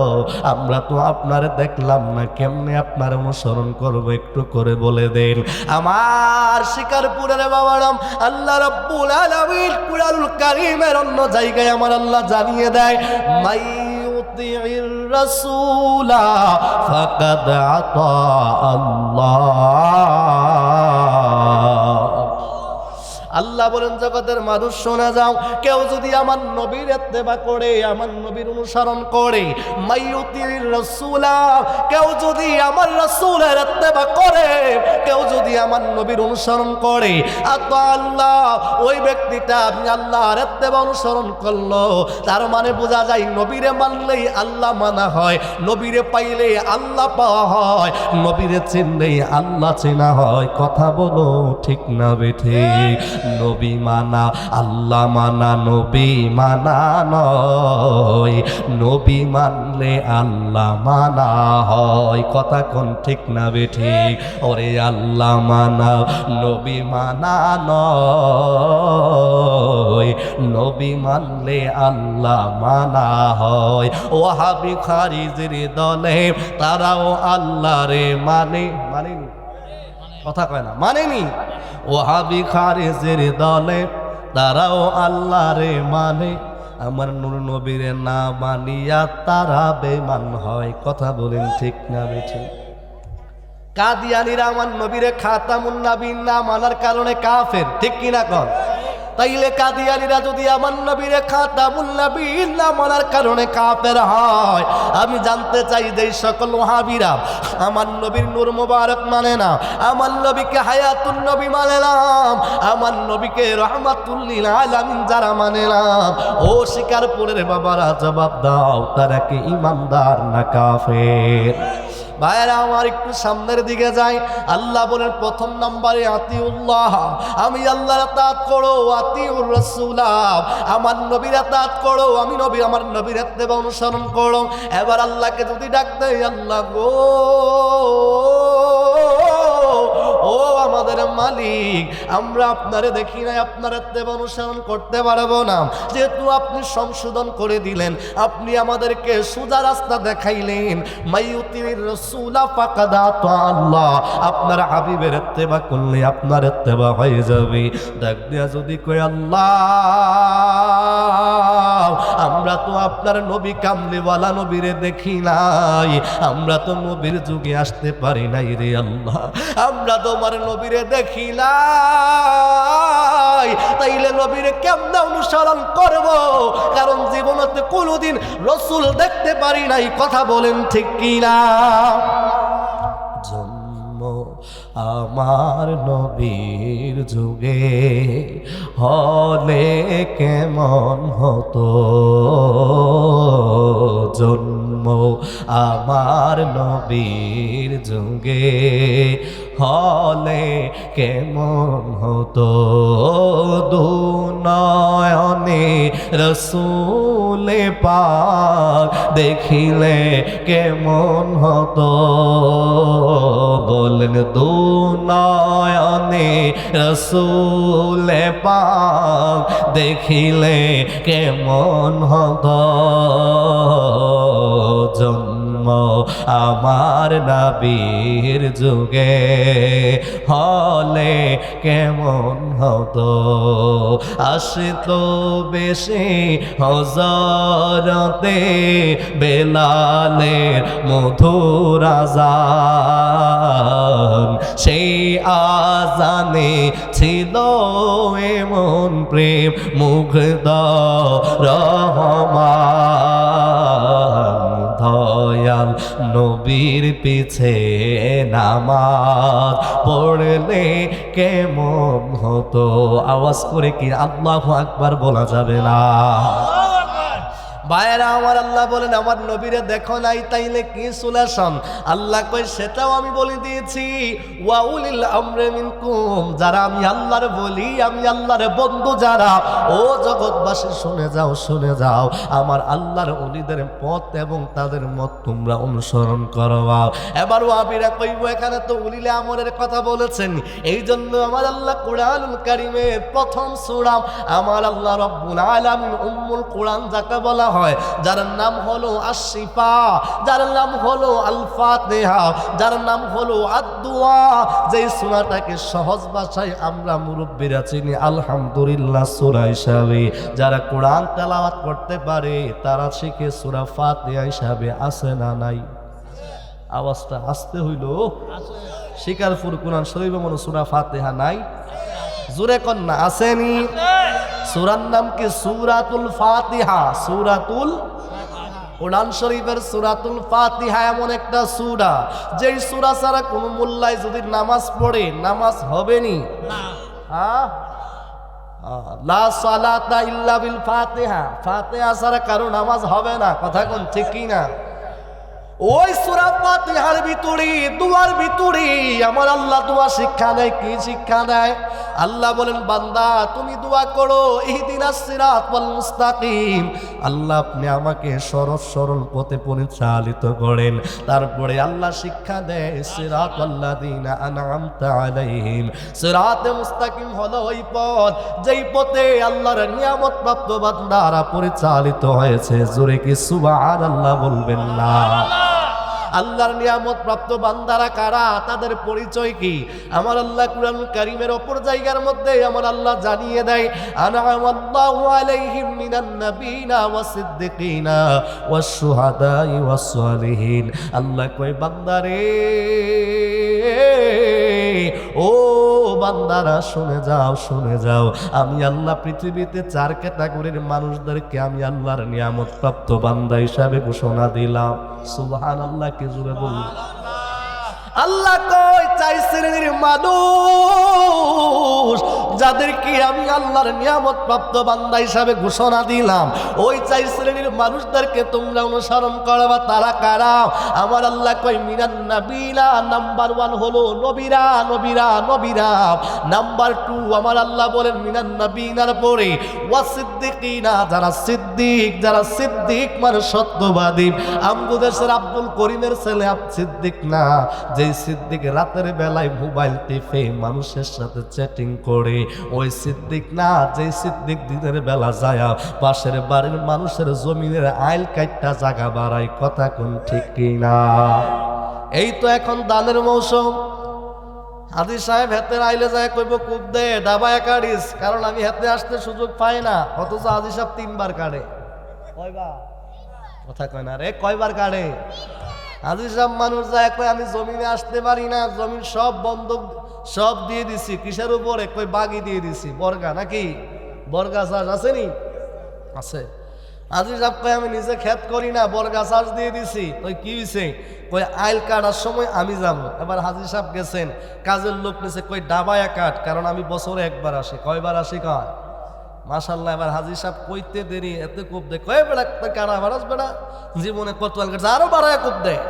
আমরা তো আপনার দেখলাম না, কেমনে আপনার অনুসরণ করবো একটু করে বলে দেন। আমার শিকারপুরের বাবারাম, আল্লাহ রাব্বুল আলামিন কুরআনুল কারীমের অন্য জায়গায় আমার আল্লাহ জানিয়ে দেয়, মাই ইউতিইর রাসূলা ফাকাদ আতা আল্লাহ। আল্লাহ বলেন জগতের মানুষ শোনা যাও, কেউ যদি আমার নবীর ইত্তেবা করে, আমার নবীর অনুসরণ করে, মাইয়ুতির রাসূলা, কেউ যদি আমার রাসূলের ইত্তেবা করে, কেউ যদি আমার নবীর অনুসরণ করে, আতা আল্লাহ, ওই ব্যক্তিটা আমি আল্লাহর ইত্তেবা অনুসরণ করলো। তার মানে বোঝা যায় নবীরে মানলেই আল্লাহ মানা হয়, নবীরে পাইলে আল্লাহ পাওয়া হয়, নবীরে চিনলেই আল্লাহ চেনা হয়। কথা বলো ঠিক না বেঠিক? নবী মানা আল্লাহ মানা, নবী মানা নয়, নবী মানলে আল্লাহ মানা হয়। কথা কোন ঠিক না বেঠিক? ওরে আল্লাহ মানা নবী মানা নয়, নবী মানলে আল্লাহ মানা হয়। ওয়াহাবি খারিজের দলে তারাও আল্লাহরে মানেনি, কথা কয় না, মানেনি। ওয়াহাবি খারিজের দলে তারাও আল্লাহরে মানে, আমার নূর নবীরে না মানিয়া তারা বেঈমান হয়। কথা বলেন ঠিক না বেঠিক? কাদিয়ানীরা আমার নবীরে খাতামুন নবীন না মানার কারণে কাফের, ঠিক কিনা কন? তাইলে কাদিয়ানীরা যদি আমার নবীরে খাতামুন নবীন না মানার কারণে কাফের হয়, আমি জানতে চাই যে সকল ওয়াহাবীরা আমার নবীর নূর মোবারক মানে না, আমার নবীকে হায়াতুন নবী মানে না, আমার নবীকে রহমাতুল লিল আলামিন যারা মানে না, ও শিকারপুরের বাবারা জবাব দাও, তারা কি ঈমানদার না কাফের? ভাইরা আমার একটু সামনের দিকে যাই। আল্লাহ বলেন প্রথম নম্বরে আতিউল্লাহ, আমি আল্লাহর ইতাআত করো, আতিউর রাসূলা, আমার নবীর ইতাআত করো, আমি নবী আমার নবীর ইত্তেবা অনুসরণ করো। এবার আল্লাহকে যদি ডাক দেয়, আল্লাহ গো ও আমাদের মালিক, আমরা আপনারে দেখি নাই, আপনার ইত্তেবা অনুসরণ করতে পারবো না, যেহেতু আপনি সংশোধন করে দিলেন, আপনি আমাদেরকে সোজা রাস্তা দেখাইলেন। মাইয়ুতির রাসূলা ফাকাদ আতা আল্লাহ, আপনার হাবিবের ইত্তেবা করলে আপনার ইত্তেবা হয়ে যাবে। ডাক দিয়া যদি কই আল্লাহ আমরা তো আপনার নবী কামলিওয়ালা নবীরে দেখি নাই, আমরা তো নবীর যুগে আসতে পারি নাই রে আল্লাহ, আমরা তোমার নবীরে দেখি নাই, তাইলে নবীরে কেমনে অনুসরণ করব? কারণ জীবনতে কোনোদিন রসুল দেখতে পারি নাই। কথা বলেন ঠিক কিনা? জন্ম আমার নবীর যুগে হলে কেমন হতো, জন্ম আমার নবীর যুগে হলে কেমন হতো, দুনয়নে রসুলে পাক দেখিলে কেমন হতো, বলেন দুনয়নে রসুলে পাক দেখিলে কেমন হতো, জন্ম আমার নবীর যুগে হলে কেমন হতো, আসতো বেশি হযরতে বেলালের মধুর আযান, সেই আযানে ছিল এমন প্রেম মুগ্ধ রহমান, দয়াল নবীর পিছে নামাজ পড়লে কেমন হতো। আওয়াজ করে কি আল্লাহু আকবার বলা যাবে না? ভাইয়েরা আমার, আল্লাহ বলেন আমার নবীরে দেখো নাই, তাইলে কি সলিউশন? আল্লাহ কই সেটাও আমি বলে দিয়েছি, ওয়া উলিল আমরি মিনকুম, যারা আমি আল্লাহর বলি, আমি আল্লাহর বন্ধু যারা, ও জগৎবাসী শুনে যাও, শুনে যাও, আমার আল্লাহর ওলিদের পথ এবং তাদের মত তোমরা অনুসরণ করো। এবার ওয়াহাবীরা কইব এখানে তো উলিল আমরের কথা বলেছেন, এই জন্য আমার আল্লাহ কুরআনুল কারীমের প্রথম সূরা আমার আল্লাহ রব্বুল আলামিন উম্মুল কুরআন যাকে বলা হয়, যার নাম হলো আশ-শিফা, যার নাম হলো আল ফাতিহা, যার নাম হলো আদ-দুআ, যে সূরাটাকে সহজ ভাষায় আমরা মুরব্বিরা চিনি আলহামদুলিল্লাহ সূরা হিসাবে। যারা কোরআন তেলাওয়াত করতে পারে তারা শিখে সূরা ফাতিহা হিসাবে, আছে না নাই? আওয়াজটা আসতে হইল। শিকারপুর কোরআন শরীফে মনে সূরা ফাতিহা নাই? জোরে কন্যা আসেনি? সূরার নাম কি? সূরাতুল ফাতিহা। সূরাতুল কোরআন শরীফের সূরাতুল ফাতিহা এমন একটা সূরা, যেই সূরা ছাড়া কোনো মোল্লাই যদি নামাজ পড়ে নামাজ হবে নি। লা সালাতা ইল্লা বিল ফাতিহা, ফাতিহা ছাড়া কারো নামাজ হবে না। কথা কোন ঠিক কি না? ওই সূরা ফাতিহার ভিতরে, দুয়ার ভিতরে আমার আল্লাহ দোয়া শিক্ষা দেয়। কি শিক্ষা দেয়? আল্লাহ বলেন বান্দা তুমি দোয়া করো ইহদিনাস সিরাতাল মুস্তাকিম, আল্লাহ আপনি আমাকে সরল সরল পথে পরিচালিত করেন। তারপরে আল্লাহ শিক্ষা দেয় সিরাতাল্লাযিনা আনআমতা আলাইহিম, সিরাতে মুস্তাকিম হলো ওই পথ যেই পথে আল্লাহর নিয়ামত প্রাপ্ত বান্দারা পরিচালিত হয়েছে। জোরে কি সুবহানাল্লাহ বলবেন না? আল্লাহর নিয়ামত প্রাপ্ত বান্দারা কারা? তাদের পরিচয় কি? আমার আল্লাহ কুরআনুল কারীমের অপর জায়গার মধ্যে আমার আল্লাহ জানিয়ে দেয় আনআমাল্লাহু আলাইহিম মিনান নাবিয়িনা ওয়াস সিদ্দিকিনা ওয়াস শুহাদাই ওয়াস সালিহিন। আল্লাহ কয় বান্দারে, ও বান্দারা শুনে যাও, শুনে যাও, আমি আল্লাহ পৃথিবীতে 4 ক্যাটাগরির মানুষদেরকে আমি আল্লাহর নিয়ামত প্রাপ্ত বান্দা হিসাবে ঘোষণা দিলাম। সুবহানাল্লাহ কে জোরে বলুন। আল্লাহ কয় 4 শ্রেণীর মানুষ যাদেরকে আমি আল্লাহর নিয়ামত প্রাপ্ত বান্দা হিসাবে ঘোষণা দিলাম, ওই 4 শ্রেণীর মানুষদেরকে তোমরা অনুসরণ করবা। তারা কারা? আমার আল্লাহ কয় মিনান নাবিয়িনা, নাম্বার 1 হলো নবীরা, নবীরা, নবীরা। নাম্বার 2 আমার আল্লাহ বলেন মিনান নাবিয়িনার পরে ওয়াস সিদ্দিকিনা, যারা সিদ্দিক, যারা সিদ্দিক মানে সত্যবাদী। আমগো দেশের আব্দুল করিমের ছেলে সিদ্দিক না, যে সিদ্দিক রাতের বেলায় মোবাইল টিপে মানুষের সাথে চ্যাটিং করে, ওই সিদ্দিক না। যে সিদ্দিক দিনের বেলা যায় পাশের বাড়ির মানুষের জমিনের আইল কাটটা জায়গা বাড়ায়। কথা কোন ঠিক কিনা? এই তো এখন দানের মৌসুম। হাজি সাহেব হেতে আইলে যায় কইব কূপ দে ডাবায় কাটিস, কারণ আমি হেতে আসতে সুযোগ পাই না, অথচ হাজি সাহেব 3 বার কাটে। কয়বার? কথা কয় না রে, কয়বার কাটে? হাজি সাহেব মানুষ যায় কই আমি জমিনে আসতে পারি না, জমিন সব বন্ধক সব দিয়ে দিছি। কিসের উপরে? কই বাগি দিয়ে দিছি। বর্গা নাকি? বর্গা চাষ আসেনি? আছে। হাজি সাহেব কই আমি নিজে ক্ষেত করি না, বর্গা চাষ দিয়ে দিছি। কই কি হয়েছে? কই আইল কাটার সময় আমি যাবো। এবার হাজি সাহেব গেছেন, কাজের লোক নিছে, কই ডাবায়া কাট, কারণ আমি বছরে একবার আসি। কয়বার আসি? কয়। মাশাল্লাহ। এবার হাজি সাহেব কইতে দেরি, এত কোপ দেয়। কয় বেড়া কাটা বাড়াস বেড়া, জীবনে কত আইল কাটছে, আরো বাড়ায় কোপ দেয়।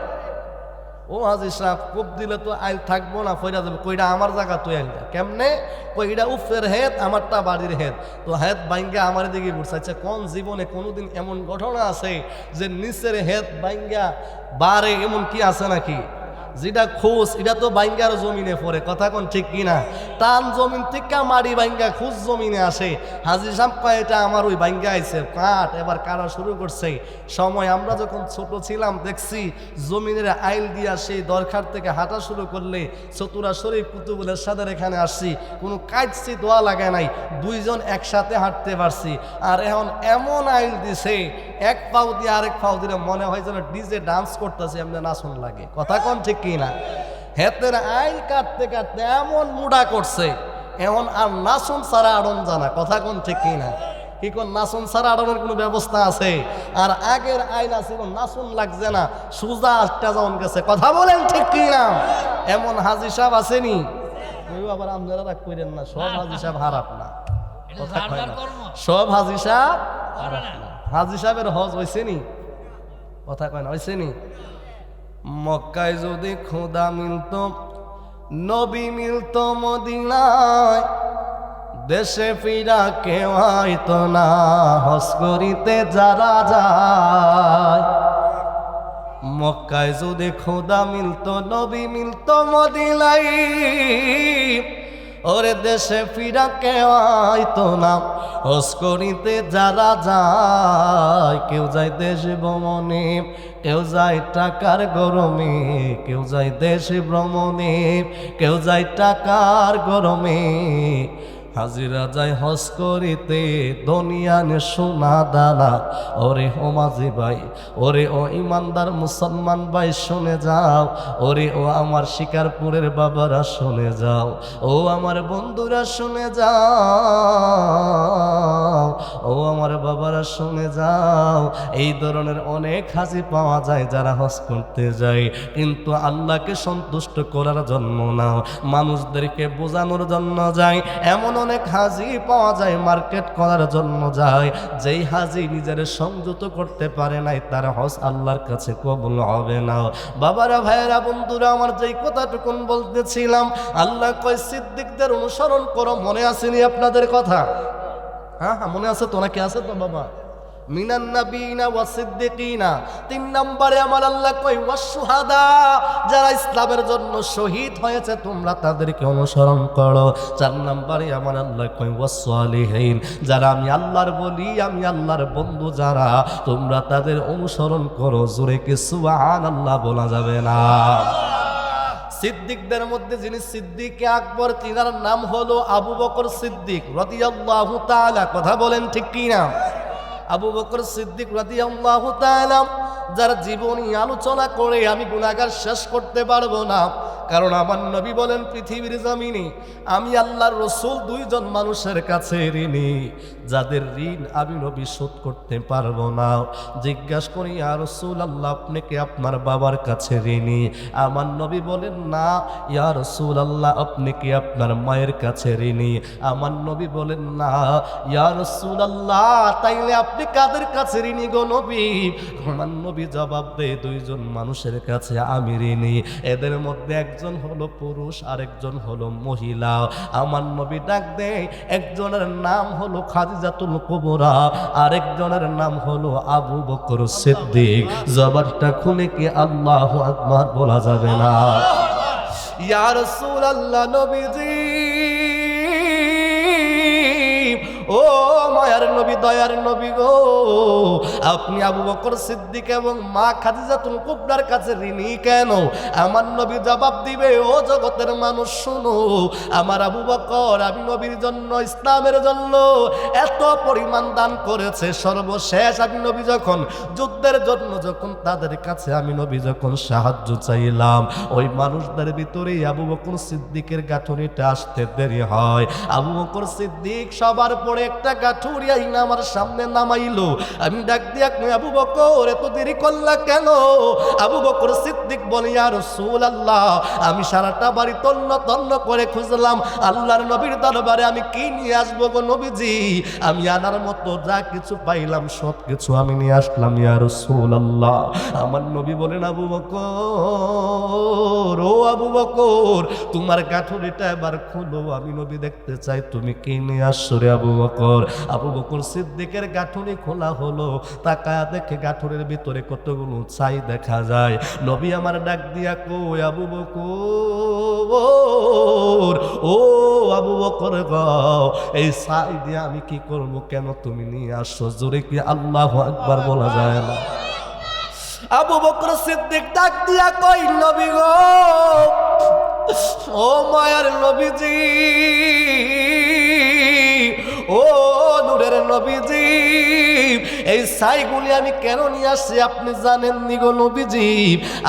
ও হাজি সাহেব কোপ দিলে তো আইল থাকবো না, ফইরা যাবে। কইটা আমার জায়গা তুই আইলটা কেমনে? কইটা উফের হেদ, আমারটা বাড়ির হেদ, তো হেদ বাইঙ্গা আমার দিকে ঘুরছে। আচ্ছা, কোন জীবনে কোনোদিন এমন ঘটনা আছে যে নিচের হেদ বাইঙ্গা বাড়ে? এমন কি আছে নাকি? যেটা খোঁজ এটা তো বাইঙ্গার জমিনে পড়ে। কথা কোন ঠিক কিনা? টান জমিন থেকে মারি বাইঙ্গা খোঁজ জমিনে আসে। হাজি সাহেব কয় এটা আমার ওই বাইঙ্গা আইছে, কাঠ। এবার কাটা শুরু করছে। সময় আমরা যখন ছোট ছিলাম দেখছি জমিনের আইল দিয়া সেই দরকার থেকে হাঁটা শুরু করলে চতুরা শরীফ কুতুবুলের সাথে এখানে আসছি, কোনো কাটছি দোয়া লাগে নাই, দুইজন একসাথে হাঁটতে পারছি। আর এখন এমন আইল দিছে, এক পাও দিয়ে আরেক পাও দিলে মনে হয় যেন ডিজে ডান্স করতেছে, এমনি নাচন লাগে। কথা কোন ঠিক কিনা? হেতের আইল কাটতে কাটতে এমন মুডা করছে, এখন আর নাচন ছাড়া আড়ন জানা। কথা কোন ঠিক কিনা? কি কোন নাচন ছাড়া আড়নের কোনো ব্যবস্থা আছে? আর আগের আইল ছিল নাচন লাগছে না, সুজা আটটা যেমন গেছে। কথা বলেন ঠিক কিনা? এমন হাজি সাহেব আসেনি? ওই আবার আপনারা রাগ করেন না, সব হাজি সাহেব হারাপ না। কথা কয় না, সব হাজি সাহেব হারাপ না। হাজি সাহেবের হজ হয়েছে নি? কথা কয় না, হয়েছে নি? মক্কায় যদি খোদা মিলত, নবী মিলত মদিনায়, দেশে ফিরা কেউ আইতো না হজ করিতে যারা যায়। মক্কায় যদি খোদা মিলত, নবী মিলত মদিনায়, ওরে দেশে ফিরা কেউ আইতো না হজ করিতে যারা যায়। কেউ যায় দেশ ভ্রমণে, কেউ যায় টাকার গরমে, কেউ যায় দেশ ভ্রমণে, কেউ যায় টাকার গরমে। হাজিরা যায় হজ করিতে দুনিয়ানে সোনা দানা। ওরে ও মাঝি ভাই, ওরে ও ইমানদার মুসলমান ভাই শুনে যাও, ওরে ও আমার শিকারপুরের বাবারা শুনে যাও, ও আমার বন্ধুরা শুনে যাও, ও আমার বাবারা শুনে যাও। এই ধরনের অনেক হাজি পাওয়া যায় যারা হজ করতে যায়, কিন্তু আল্লাহকে সন্তুষ্ট করার জন্য না, মানুষদেরকে বোঝানোর জন্য যায়। এমন অনেক হাজি পাওয়া যায় মার্কেট করার জন্য যায়। যেই হাজি নিজের সংযত করতে পারে নাই, তার হজ আল্লাহর কাছে কবুল হবে না। বাবারা, ভাইয়েরা, বন্ধুরা আমার, যেই কথাটুকুন বলতেছিলাম, আল্লাহ কয় সিদ্দিকদের অনুসরণ করো। মনে আসেনি আপনাদের কথা? হ্যাঁ হ্যাঁ, মনে আছে তো নাকি? আছে তো বাবা? মিনান নাবিয়িনা ওয়াস সিদ্দিকিনা। 3 নম্বরে আমার আল্লাহ কই ওয়াস শুহাদা, যারা ইসলামের জন্য শহীদ হয়েছে তোমরা তাদেরকে অনুসরণ করো। 4 নম্বরে আমার আল্লাহ কই ওয়াস সালিহিন, যারা আমি আল্লাহর বলি, আমি আল্লাহর বন্ধু যারা, তোমরা তাদের অনুসরণ করো। জোরে কি সুবহানাল্লাহ বলা যাবে না? সিদ্দিকদের মধ্যে যিনি সিদ্দিকে আকবর, তিনার নাম হলো আবু বকর সিদ্দিক রাদিয়াল্লাহু তাআলা। কথা বলেন ঠিক কিনা? আবু বকর সিদ্দিক রাদিয়াল্লাহু তাআলা, যার জীবনী আলোচনা করে আমি গুনাহগার শেষ করতে পারবো না। কারণ আমার নবী বলেন পৃথিবীর জমিনে আমি আল্লাহর রাসূল 2 জন মানুষের কাছে ঋণী, যাদের ঋণ আমি নবী শোধ করতে পারবো না। জিজ্ঞাসা করি, ইয়া রাসূলুল্লাহ, আপনি কি আপনার বাবার কাছে ঋণী? আমার নবী বলেন, না। ইয়া রাসূলুল্লাহ, আপনি কি আপনার মায়ের কাছে ঋণী? আমার নবী বলেন, না। ইয়া রাসূলুল্লাহ, তাইলে আপনি কাদের কাছে ঋণী গো নবী? আমার নবী জবাব দেয়, 2 জন মানুষের কাছে আমি ঋণী। এদের মধ্যে একজন হলো পুরুষ, আরেকজন হলো মহিলা। আমার নবী ডাক দেয়, একজনের নাম হলো খাদিজাতুল কুবরা, আরেকজনের নাম হলো আবু বকর সিদ্দিক। জবানটা খুলে কি আল্লাহু আকবার বলা যাবে না? ইয়া রাসূলুল্লাহ, নবীজি, ও মায়া মায়ার নবী, দয়ার নবী গো, আপনি আবু বকর সিদ্দিক এবং মা খাদিজাতুল কুবরার কাছে ঋণী কেন? আমার নবী জবাব দিবে, ও জগতের মানুষ শুনো, আমার আবু বকর আমি নবীর জন্য, ইসলামের জন্য এত পরিমাণ দান করেছে। সর্বশেষ আমি নবী যখন যুদ্ধের জন্য যখন তাদের কাছে আমি নবী যখন সাহায্য চাইলাম, ওই মানুষদের ভিতরে আবু বকর সিদ্দিকের গাঁঠুরিটা আসতে দেরি হয়। আবু বকর সিদ্দিক সবার পরে একটা গাঁঠুরি আইনা আমার সামনে নামাইলো। আমি ডাক দিয়া কই, আবু বকর এত দেরি করলা কেন? আবু বকর সিদ্দিক বলে, ইয়া রাসূলুল্লাহ, আমি সারাটা বাড়ি তন্ন তন্ন করে খুঁজলাম, আল্লাহর নবীর দরবারে আমি কি নিয়ে আসবো গো নবীজি? আমি আনার মতো যা কিছু পাইলাম সব কিছু আমি নিয়ে আসলাম ইয়া রাসূলুল্লাহ। আমার নবী বলেন, আবু বকর, ও আবু বকর, তোমার গাঁঠুরিটা এবার খুলো, আমি নবী দেখতে চাই তুমি কি নিয়ে আসছো রে আবু বকর। আবু বকর সিদ্দিকের গাঁঠুরি খোলা হলো, তাকায়া দেখে গাঁঠুরির ভিতরে কতগুলো ছাই দেখা যায়। নবী আমার ডাক দিয়া কই, আবু বকর, ও আবু বকর গো, এই ছাই দিয়ে আমি কি করব? কেন তুমি নিয়ে আসছো? জোরে কি আল্লাহু আকবার বলা যায় না? আবু বকর সিদ্দিক ডাক দিয়া কই, নবী গো, ও মায়ার নবীজি, ও নূরের নবীজি, এই ছাইগুলি আমি কেন নিয়ে আসছি আপনি জানেন নি গো নবীজি?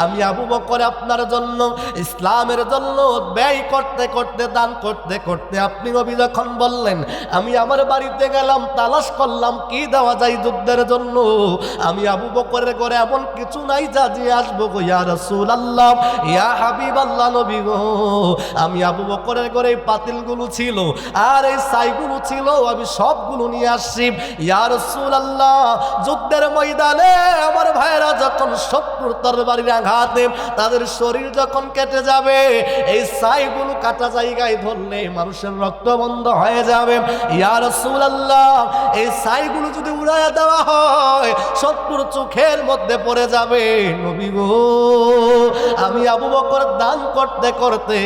আমি আবু বকর আপনার জন্য, ইসলামের জন্য ব্যয় করতে করতে, দান করতে করতে আপনি নবী যখন বললেন, আমি আমার বাড়িতে গেলাম, তালাশ করলাম কি দেওয়া যায় যুদ্ধের জন্য। আমি আবু বকরের ঘরে এমন কিছু নাই যা দিয়ে আসবো গো ইয়া রাসূলুল্লাহ, ইয়া হাবিবাল্লাহ নবী গো। আমি আবু বকরের ঘরে এই পাতিলগুলো ছিল আর এই ছাইগুলো ছিল, আমি সবগুলো নিয়ে আসছি ইয়া রাসূলুল্লাহ। যুদ্ধের ময়দানে আমার ভাইরা যখন শত্রুর তরবারির আঘাতে তাদের শরীর যখন কেটে যাবে, এই ছাইগুলো কাটা জায়গায় ধরলে মানুষের রক্ত বন্ধ হয়ে যাবে ইয়া রাসূলুল্লাহ। এই ছাইগুলো যদি উড়াইয়া দেওয়া হয় শত্রুর চোখের মধ্যে পড়ে যাবে নবী গো। আমি আবু বকর দান করতে করতে,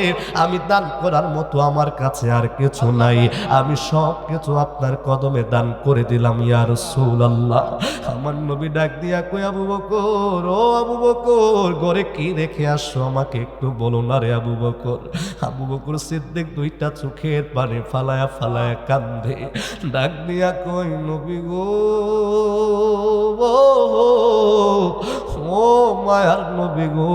আমি দান করার মতো আমার কাছে আর কিছু নাই, আমি সব কিছু আপনার কদমে দান করে দিলাম ইয়া রাসূলুল্লাহ। আমার নবী ডাক দিয়া কই, আবু বকর, ও আবু বকর, ঘরে কি রেখে আসছো আমাকে একটু বলো না রে আবু বকর। আবু বকর সিদ্দিক দুইটা চোখের পানি ফালায়া ফালায়া কান্দে, ডাক দিয়া কই, নবী গো, ও মায়ার নবী গো,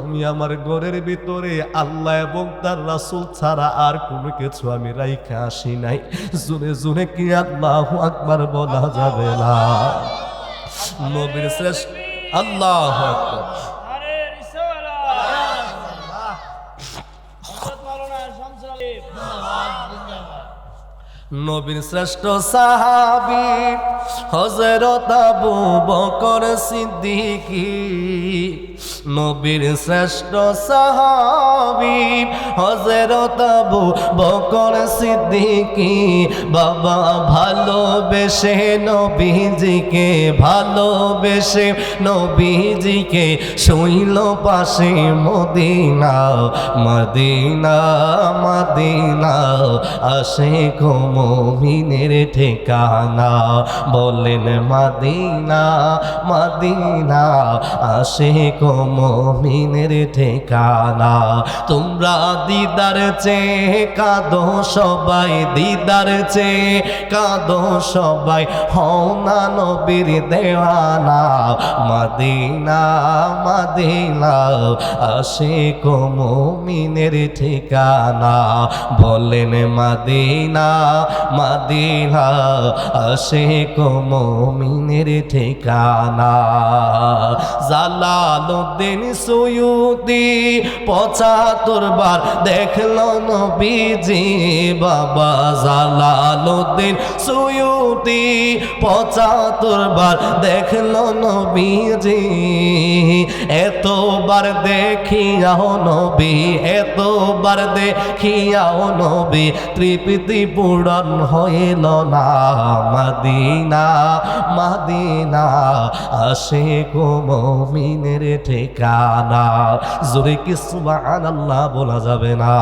আমি আমার ঘরের ভিতরে আল্লাহ এবং তার রাসূল ছাড়া আর কোনো কিছু আমি রাইখা আসি নাই। জুনে জুনে কি আল্লাহু আকবার বলা যাবে না? নবীর শ্রেষ্ঠ, আল্লাহু আকবার। নবীর শ্রেষ্ঠ সাহাবী হযরত আবু বকর সিদ্দিকী, নবীর শ্রেষ্ঠ সাহাবী হযরত আবু বকর সিদ্দিকী। বাবা ভালোবেসে নবীজিকে, ভালোবেসে নবীজিকে শৈল পাশে মদিনা, মদিনা মদিনা আশিক মুমিনের ঠিকানা। বলেন মদিনা মদিনা আশিক মুমিনের ঠিকানা। তোমরা দিদার চেয়ে কাঁদো সবাই, দিদার চেয়ে কাঁদো সবাই, হও না নবীর দেওয়ানা। মদিনা মদিনা আশিক মুমিনের ঠিকানা। বলেন মদিনা মদিনা আশিক মুমিনের ঠিকানা। জালালউদ্দিন সুয়ুতি ৭৫ বার দেখলো নবীজি। বাবা জালালউদ্দিন সুয়ুতি ৭৫ বার দেখলো নবীজি। এতবার দেখিয়াও নবী, এতবার দেখিয়াও নবী, তৃপ্তি পূরণ হইল না। মদিনা মদিনা আশিক মুমিনের ঠিকানা। জোরে কি সুবহানাল্লাহ বলা যাবে না?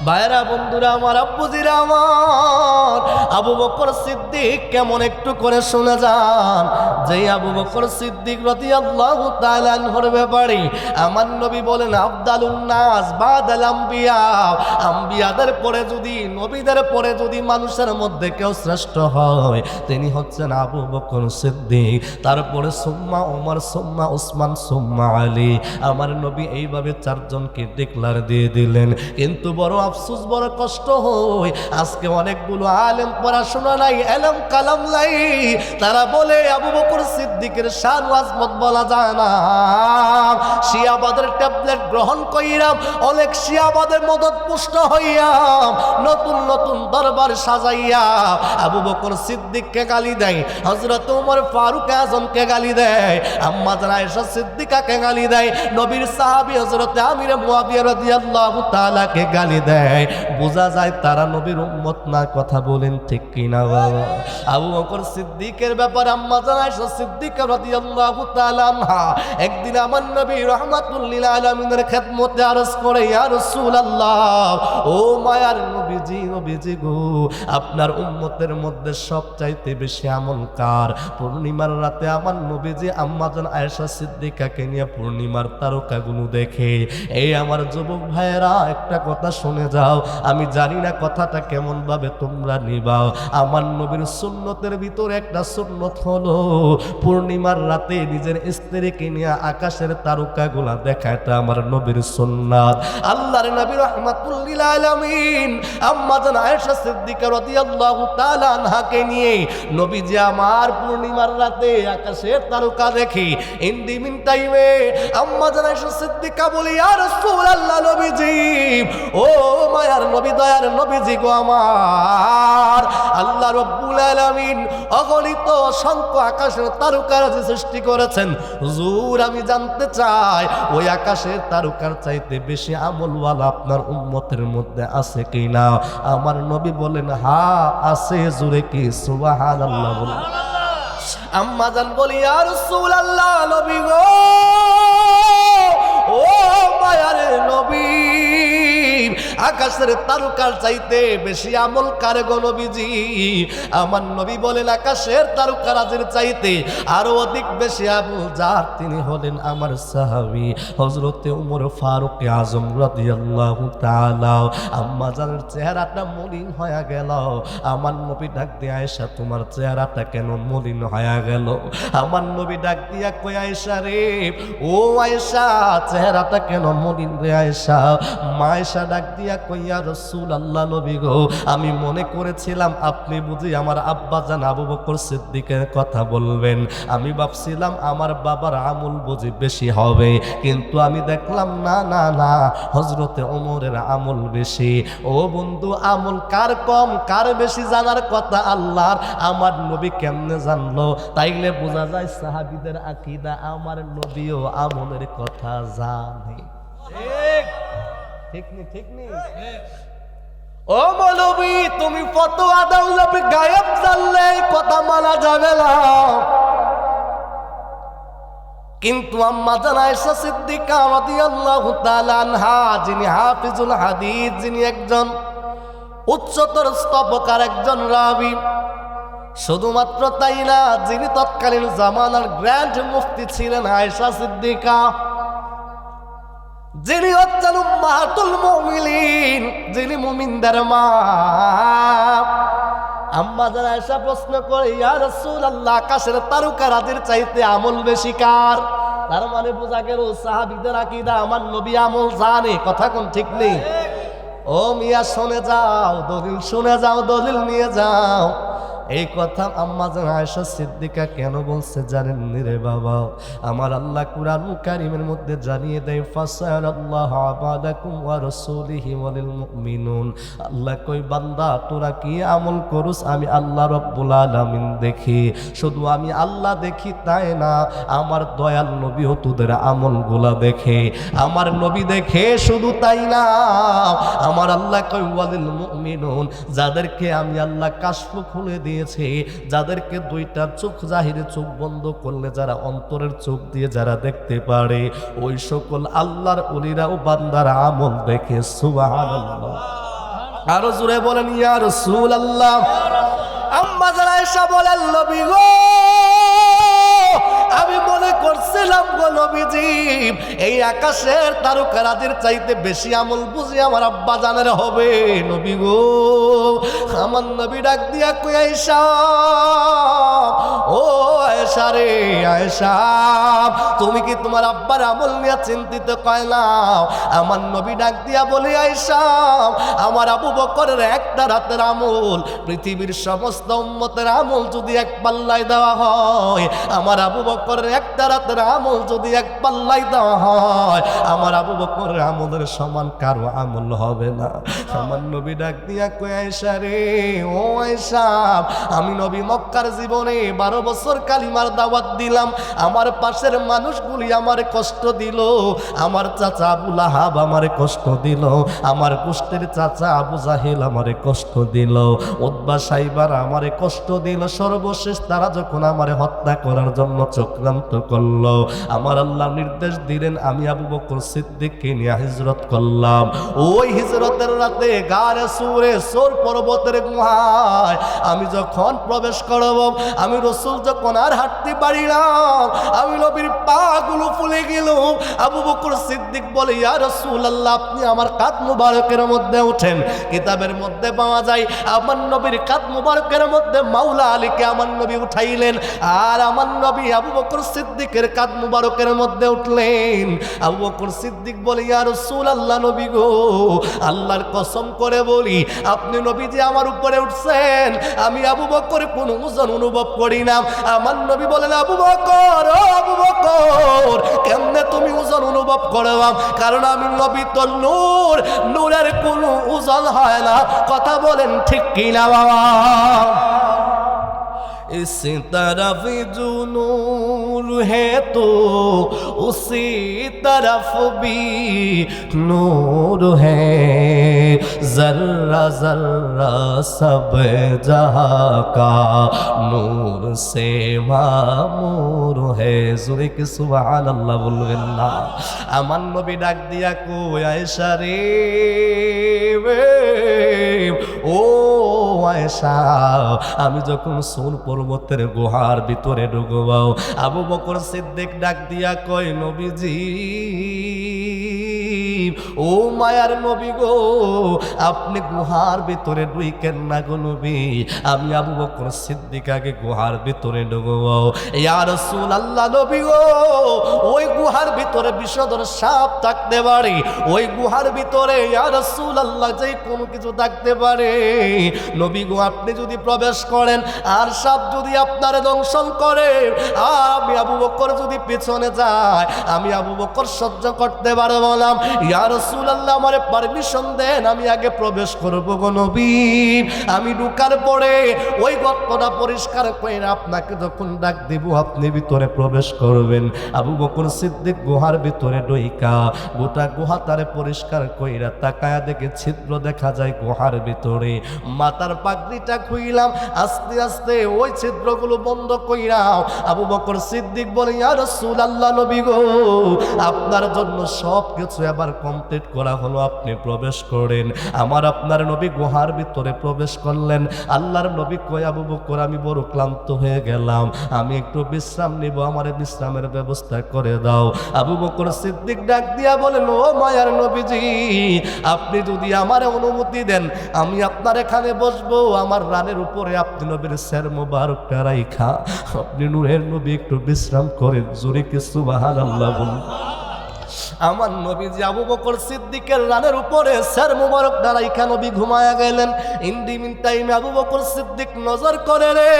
ভাইরা বন্ধুরা আমার, আব্বুজিরা আমার, আবু বকর সিদ্দিক কেমন একটু করে শুনে যান। যে আবু বকর সিদ্দিক রাদিয়াল্লাহু তাআলা আনহুর ব্যাপারে আমার নবী বলেন, আফদালুন নাস বাদাল আম্বিয়া, আম্বিয়াদের পরে যদি, নবীদের পরে যদি মানুষের মধ্যে কেউ শ্রেষ্ঠ হয় তিনি হচ্ছেন আবু বকর সিদ্দিক, তারপরে সুম্মা ওমর, সুম্মা উসমান, সুম্মা আলী। আমার নবী এইভাবে চারজনকে ডিক্লার দিয়ে দিলেন। কিন্তু বড় আফসোস, বড় কষ্ট হয়, আজকে অনেকগুলো আলেম পড়াশোনা নাই, এলম কালাম নাই, তারা বলে আবু বকর সিদ্দিকের শান আজমত বলা যায় না। শিয়াবাদের ট্যাবলেট গ্রহণ কইরাম, অনেক শিয়াবাদের মদত পুষ্ট হইয়া নতুন নতুন দরবার সাজাইয়া আবু বকর সিদ্দিককে গালি দেয়, হযরত ওমর ফারুক আজমকে গালি দেয়, আম্মা জান আয়েশা সিদ্দিকাকে গালি দেয়, নবীর সাহাবী হযরত আমির মুয়াবিয়া রাদিয়াল্লাহু তাআলাকে গালি দেয়। বোঝা যায় তারা নবীর উম্মত না। কথা বলেন ঠিক কিনা বাবা? আবু বকর সিদ্দিকের ব্যাপারে আম্মা জান আয়েশা সিদ্দিকা রাদিয়াল্লাহু তাআলা আনহা একদিন আমার নবী রাহমাতুল লিল আলামিনের খেদমতে আরজ করে, ইয়া রাসূলুল্লাহ, ও মায়ার নবীজি, নবীজি গো, আপনার উম্মতের মধ্যে সবচাইতে বেশি আমল কার? পূর্ণিমার রাতে আমার নবীজি আম্মা জান আয়েশা সিদ্দিকাকে নিয়ে পূর্ণিমার তারকাগুলো দেখে। এই আমার যুবক ভাইয়েরা, একটা কথা শুনে যাও, আমি জানি না কথাটা কেমন ভাবে তোমরা নিবাও। আমার নবীর সুন্নতের ভিতরে একটা সুন্নত হলো পূর্ণিমার রাতে নিজের স্ত্রীকে নিয়ে আকাশের তারকাগুলা দেখা, এটা আমার নবীর সুন্নাত। আল্লাহর নবী রাহমাতুল লিল আলামিন আম্মা জান আয়েশা সিদ্দিকা রাদিয়াল্লাহু তাআলা আনহাকে নিয়ে নবীজি আমার পূর্ণিমার রাতে আকাশের তারকা দেখি। ইন দি মিন টাইমে আম্মা জান আয়েশা সিদ্দিকা বলি, ইয়া রাসূলুল্লাহ, নবীজি, ও মায়ার নবী, দয়ার নবীজি গো আমার, আল্লাহ রাব্বুল আলামিন অগণিত অসংখ্য আকাশের তারকার যে সৃষ্টি করেছেন, হুজুর আমি জানতে চাই ওই আকাশের তারকার চাইতে বেশি আমলওয়ালা আপনার উম্মতের মধ্যে আছে কিনা? আমার নবী বলেন, হ্যাঁ আছে। জোরে কি সুবহানাল্লাহ বলেন? আম্মা জান বলি, ইয়া রাসূলুল্লাহ, নবী গো, ও মায়ার নবী, আকাশের তারকার চাইতে বেশি আমল কার গো নবীজি? আমার নবী বলেন, আকাশের তারকারাজের চাইতে আরো অধিক বেশি আমল যার, তিনি হলেন আমার সাহাবী হযরতে ওমর ফারুক আজম রাদিয়াল্লাহু তাআলা। আম্মা জানের চেহারাটা মলিন হয়ে গেল। আমার নবী ডাক দিয়ে, আয়েশা, তোমার চেহারাটা কেন মলিন হয়ে গেল? আমার নবী ডাক দিয়া কই, আয়েশা রে, ও আয়েশা, চেহারাটা কেন মলিন রে আয়েশা? মা আয়েশা ডাক দিয়া কই, ইয়া রাসূলুল্লাহ, নবী গো, আমি মনে করেছিলাম আপনি বুঝি আমার আব্বা জান আবু বকর সিদ্দিকের কথা বলবেন। আমি ভাবছিলাম আমার বাবার আমল বুঝি বেশি হবে, কিন্তু আমি দেখলাম না না না, হযরতে ওমরের আমল বেশি। ও বন্ধু, আমল কার কম কার বেশি জানার কথা আল্লাহর, আমার নবী কেমনে জানলো? তাইলে বোঝা যায় সাহাবীদের আকীদা, আমার নবীও আমলের কথা জানে। ঠিক নি? ঠিক নি? ও মৌলবী, তুমি ফতোয়া দাও নবী গায়েব জানলে কথা মানা যাবে না। কিন্তু আম্মা জান আয়েশা সিদ্দিকা রাদিয়াল্লাহু তাআলা আনহা, যিনি হাফিজুল হাদিস, যিনি একজন উচ্চতর স্তবকার একজন রাবী, শুধুমাত্র তাই না, যিনি তৎকালীন জামানার গ্র্যান্ড মুফতি ছিলেন আয়েশা সিদ্দিকা, যিনি হচ্ছেন উম্মাহাতুল মুমিনিন, যিনি মুমিনদের মা। আম্মা জান আয়েশা প্রশ্ন করে, ইয়া রাসূলুল্লাহ, আকাশের তারকারাজির চাইতে আমল বেশি কার? তার মানে বোঝা গেল সাহাবীদের আকীদা, আমার নবী আমল জানে। কথা কোন ঠিক নেই? ও মিয়া, শুনে যাও, দলিল শুনে যাও, দলিল নিয়ে যাও। এই কথা আম্মা জান আয়েশা সিদ্দিকা কেন বলছে জানেন রে বাবা? আমার আল্লাহ কুরআনুল কারীমের মধ্যে জানিয়ে দেয়, ফাসালাল্লাহু আবাদাকুম ওয়া রাসূলিহি ওয়ালিল মুমিনুন। আল্লাহ কই, বান্দা তোরা কি আমল করস আমি আল্লাহ রব্বুল আলামিন দেখি। শুধু আমি আল্লাহ দেখি তাই না, আমার দয়াল নবীও তোদের আমলগুলা দেখে। আমার নবী দেখে, শুধু তাই না, আমার আল্লাহ কই ওয়ালিল মুমিনুন, যাদেরকে আমি আল্লাহ কাশফ খুলে দিই দিয়েছে, যাদেরকে দুইটা চোখ জাহিরে চোখ বন্ধ করলে যারা অন্তরের চোখ দিয়ে যারা দেখতে পারে, ওই সকল আল্লাহর ওলিরা ও বান্দার আমল দেখে সুবহানাল্লাহ। আরো জোরে বলেন ইয়া রাসূলুল্লাহ। আম্মা যারা আয়েশা বলেন নবী গো, আমি মনে করছিলাম গো নবীজি, এই আকাশের তারকারাজির চাইতে বেশি আমল বুঝি আমার আব্বা জানের হবে। নবী গো, আমার নবী ডাক দিয়া কই আয়েশা, ও আয়েশা রে আয়েশা, তুমি কি তোমার আব্বার আমল নিয়ে চিন্তিত? কয় না। আমার নবী ডাক দিয়া বলে আয়েশা, আমার আবু বকরের একটা রাতের আমল পৃথিবীর সমস্ত উম্মতের আমল যদি এক পাল্লায় দেওয়া হয়, আমার আবু বকরের একটা রাতের আমল যদি এক পাল্লায় দেওয়া হয়, আমার আবু বকরের আমলের সমান কারো আমল হবে না। আমার নবী ডাক দিয়া কই আয়েশা রে ও আয়েশা, আমি নবী মক্কার জীবনে 12 বছর কালিমার দাওয়াত দিলাম, আমার পাশের মানুষগুলি আমারে কষ্ট দিল, আমার চাচা আবু লাহাব আমারে কষ্ট দিল, আমার গোষ্ঠীর চাচা আবু জাহেল আমারে কষ্ট দিল, উতবা সাইবার আমারে কষ্ট দিল, সর্বশেষ তারা যখন আমারে হত্যা করার জন্য চক্রান্ত করলো, আমার আল্লাহ নির্দেশ দিলেন আমি আবু বকর সিদ্দিককে নিয়ে হিজরত করলাম। ওই হিজরতের রাতে গারে সুরে সোর পর্বতের গুহায় আমি যখন প্রবেশ করব, আমি রাসূল যখন আর হাঁটতে পারি না, আমি নবীর পা গুলো ফুলে গেল। আবু বকর সিদ্দিক বলে ইয়া রাসূলুল্লাহ, আপনি আমার কাঁধ মুবারকের মধ্যে ওঠেন। কিতাবের মধ্যে পাওয়া যায় আমার নবীর কাঁধ মুবারকের মধ্যে মাওলা আলীকে আমার নবী উঠাইলেন, আর আমার নবী আবু বকর সিদ্দিকের কাঁধ মুবারকের মধ্যে উঠলেন। আবু বকর সিদ্দিক বলে ইয়া রাসূলুল্লাহ, নবী গো, আল্লাহর কসম করে বলি, আপনি নবীজি আমার উপরে উঠছেন, আমি আবু বকর কোনো ওজন অনুভব করি না। আমার নবী বলেন আবু বকর, ও আবু বকর, কেমনে তুমি ওজন অনুভব করো? কারণ আমি নবী তো নূর, নূরের কোনো ওজন হয় না। কথা বলেন ঠিক কিনা বাবা? इस तरफ जो नूर है तो उसी तरफ भी नूर है, जर्रा जर्रा सब जहां का नूर से मामूर है। जोरे के सुभान अल्लाह बोलবেন না। আমার নবী ডাক দিয়া কই আয়েশা রে, ও আয়েশা, আমি যখন সোর পর্বতের গুহার ভিতরে ঢুকবাও, আবু বকর সিদ্দিক ডাক দিয়া কয় নবীজি, ও মায়ার নবী গো, আপনি গুহার ভিতরে ঢুকেন না গো নবী, আমি আবু বকর সিদ্দিক আগে গুহার ভিতরে ঢুকবাও। ইয়া রাসূলুল্লাহ, নবী গো, ওই গুহার ভিতরে বিষধর সাপ থাকতে পারে, ওই গুহার ভিতরে ইয়া রাসূলুল্লাহ যে কোনো কিছু থাকতে পারে। নবী গো, আপনি যদি প্রবেশ করেন আর সাপ যদি আপনারে দংশন করে, আর আমি আবু বকর যদি পিছনে যায়, আমি আবু বকর সহ্য করতে পারবো না। ইয়া রাসূলুল্লাহ, আমারে পারমিশন দেন, আমি আগে প্রবেশ করব গো নবী। আমি ঢুকার পরে ওই গর্তটা পরিষ্কার করে আপনাকে যখন ডাক দিব, আপনি ভিতরে প্রবেশ করবেন। আবু বকর সিদ্দিক গুহার ভিতরে ঢুইকা গোটা গুহা তারে পরিষ্কার কইরা তাকায়া দেখে ছিদ্র দেখা যায় গুহার ভিতরে। মাথার পাগড়িটা খুইলাম, আস্তে আস্তে ওই ছিদ্রগুলো বন্ধ কইরা আবু বকর সিদ্দিক বলে ইয়া রাসূলুল্লাহ, নবী গো, আপনার জন্য সব কিছু এবার কমপ্লিট করা হলো, আপনি প্রবেশ করেন। আমার আপনার নবী গুহার ভিতরে প্রবেশ করলেন। আল্লাহর নবী কয় আবু বকর, আমি বড় ক্লান্ত হয়ে গেলাম, আমি একটু বিশ্রাম নিব, আমার বিশ্রামের ব্যবস্থা করে দাও। আবু বকর সিদ্দিক ডাক দিয়া বলেন, ও মায়ার নবীজি, আপনি যদি আমার অনুমতি দেন, আমি আপনার এখানে বসবো, আমার রানের উপরে আপনি নবীর সের মোবারকটা রাইখা আপনি নূরের নবী একটু বিশ্রাম করেন। জোরে কি সুবহানাল্লাহ বলুন। আমার নবীজি আবু বকর সিদ্দিকের রানের উপরে স্যার মুবারক দাঁড়াইখা নবী ঘুমায়া গেলেন। ইন্ডিমিন টাইমে আবু বকর সিদ্দিক নজর করে রে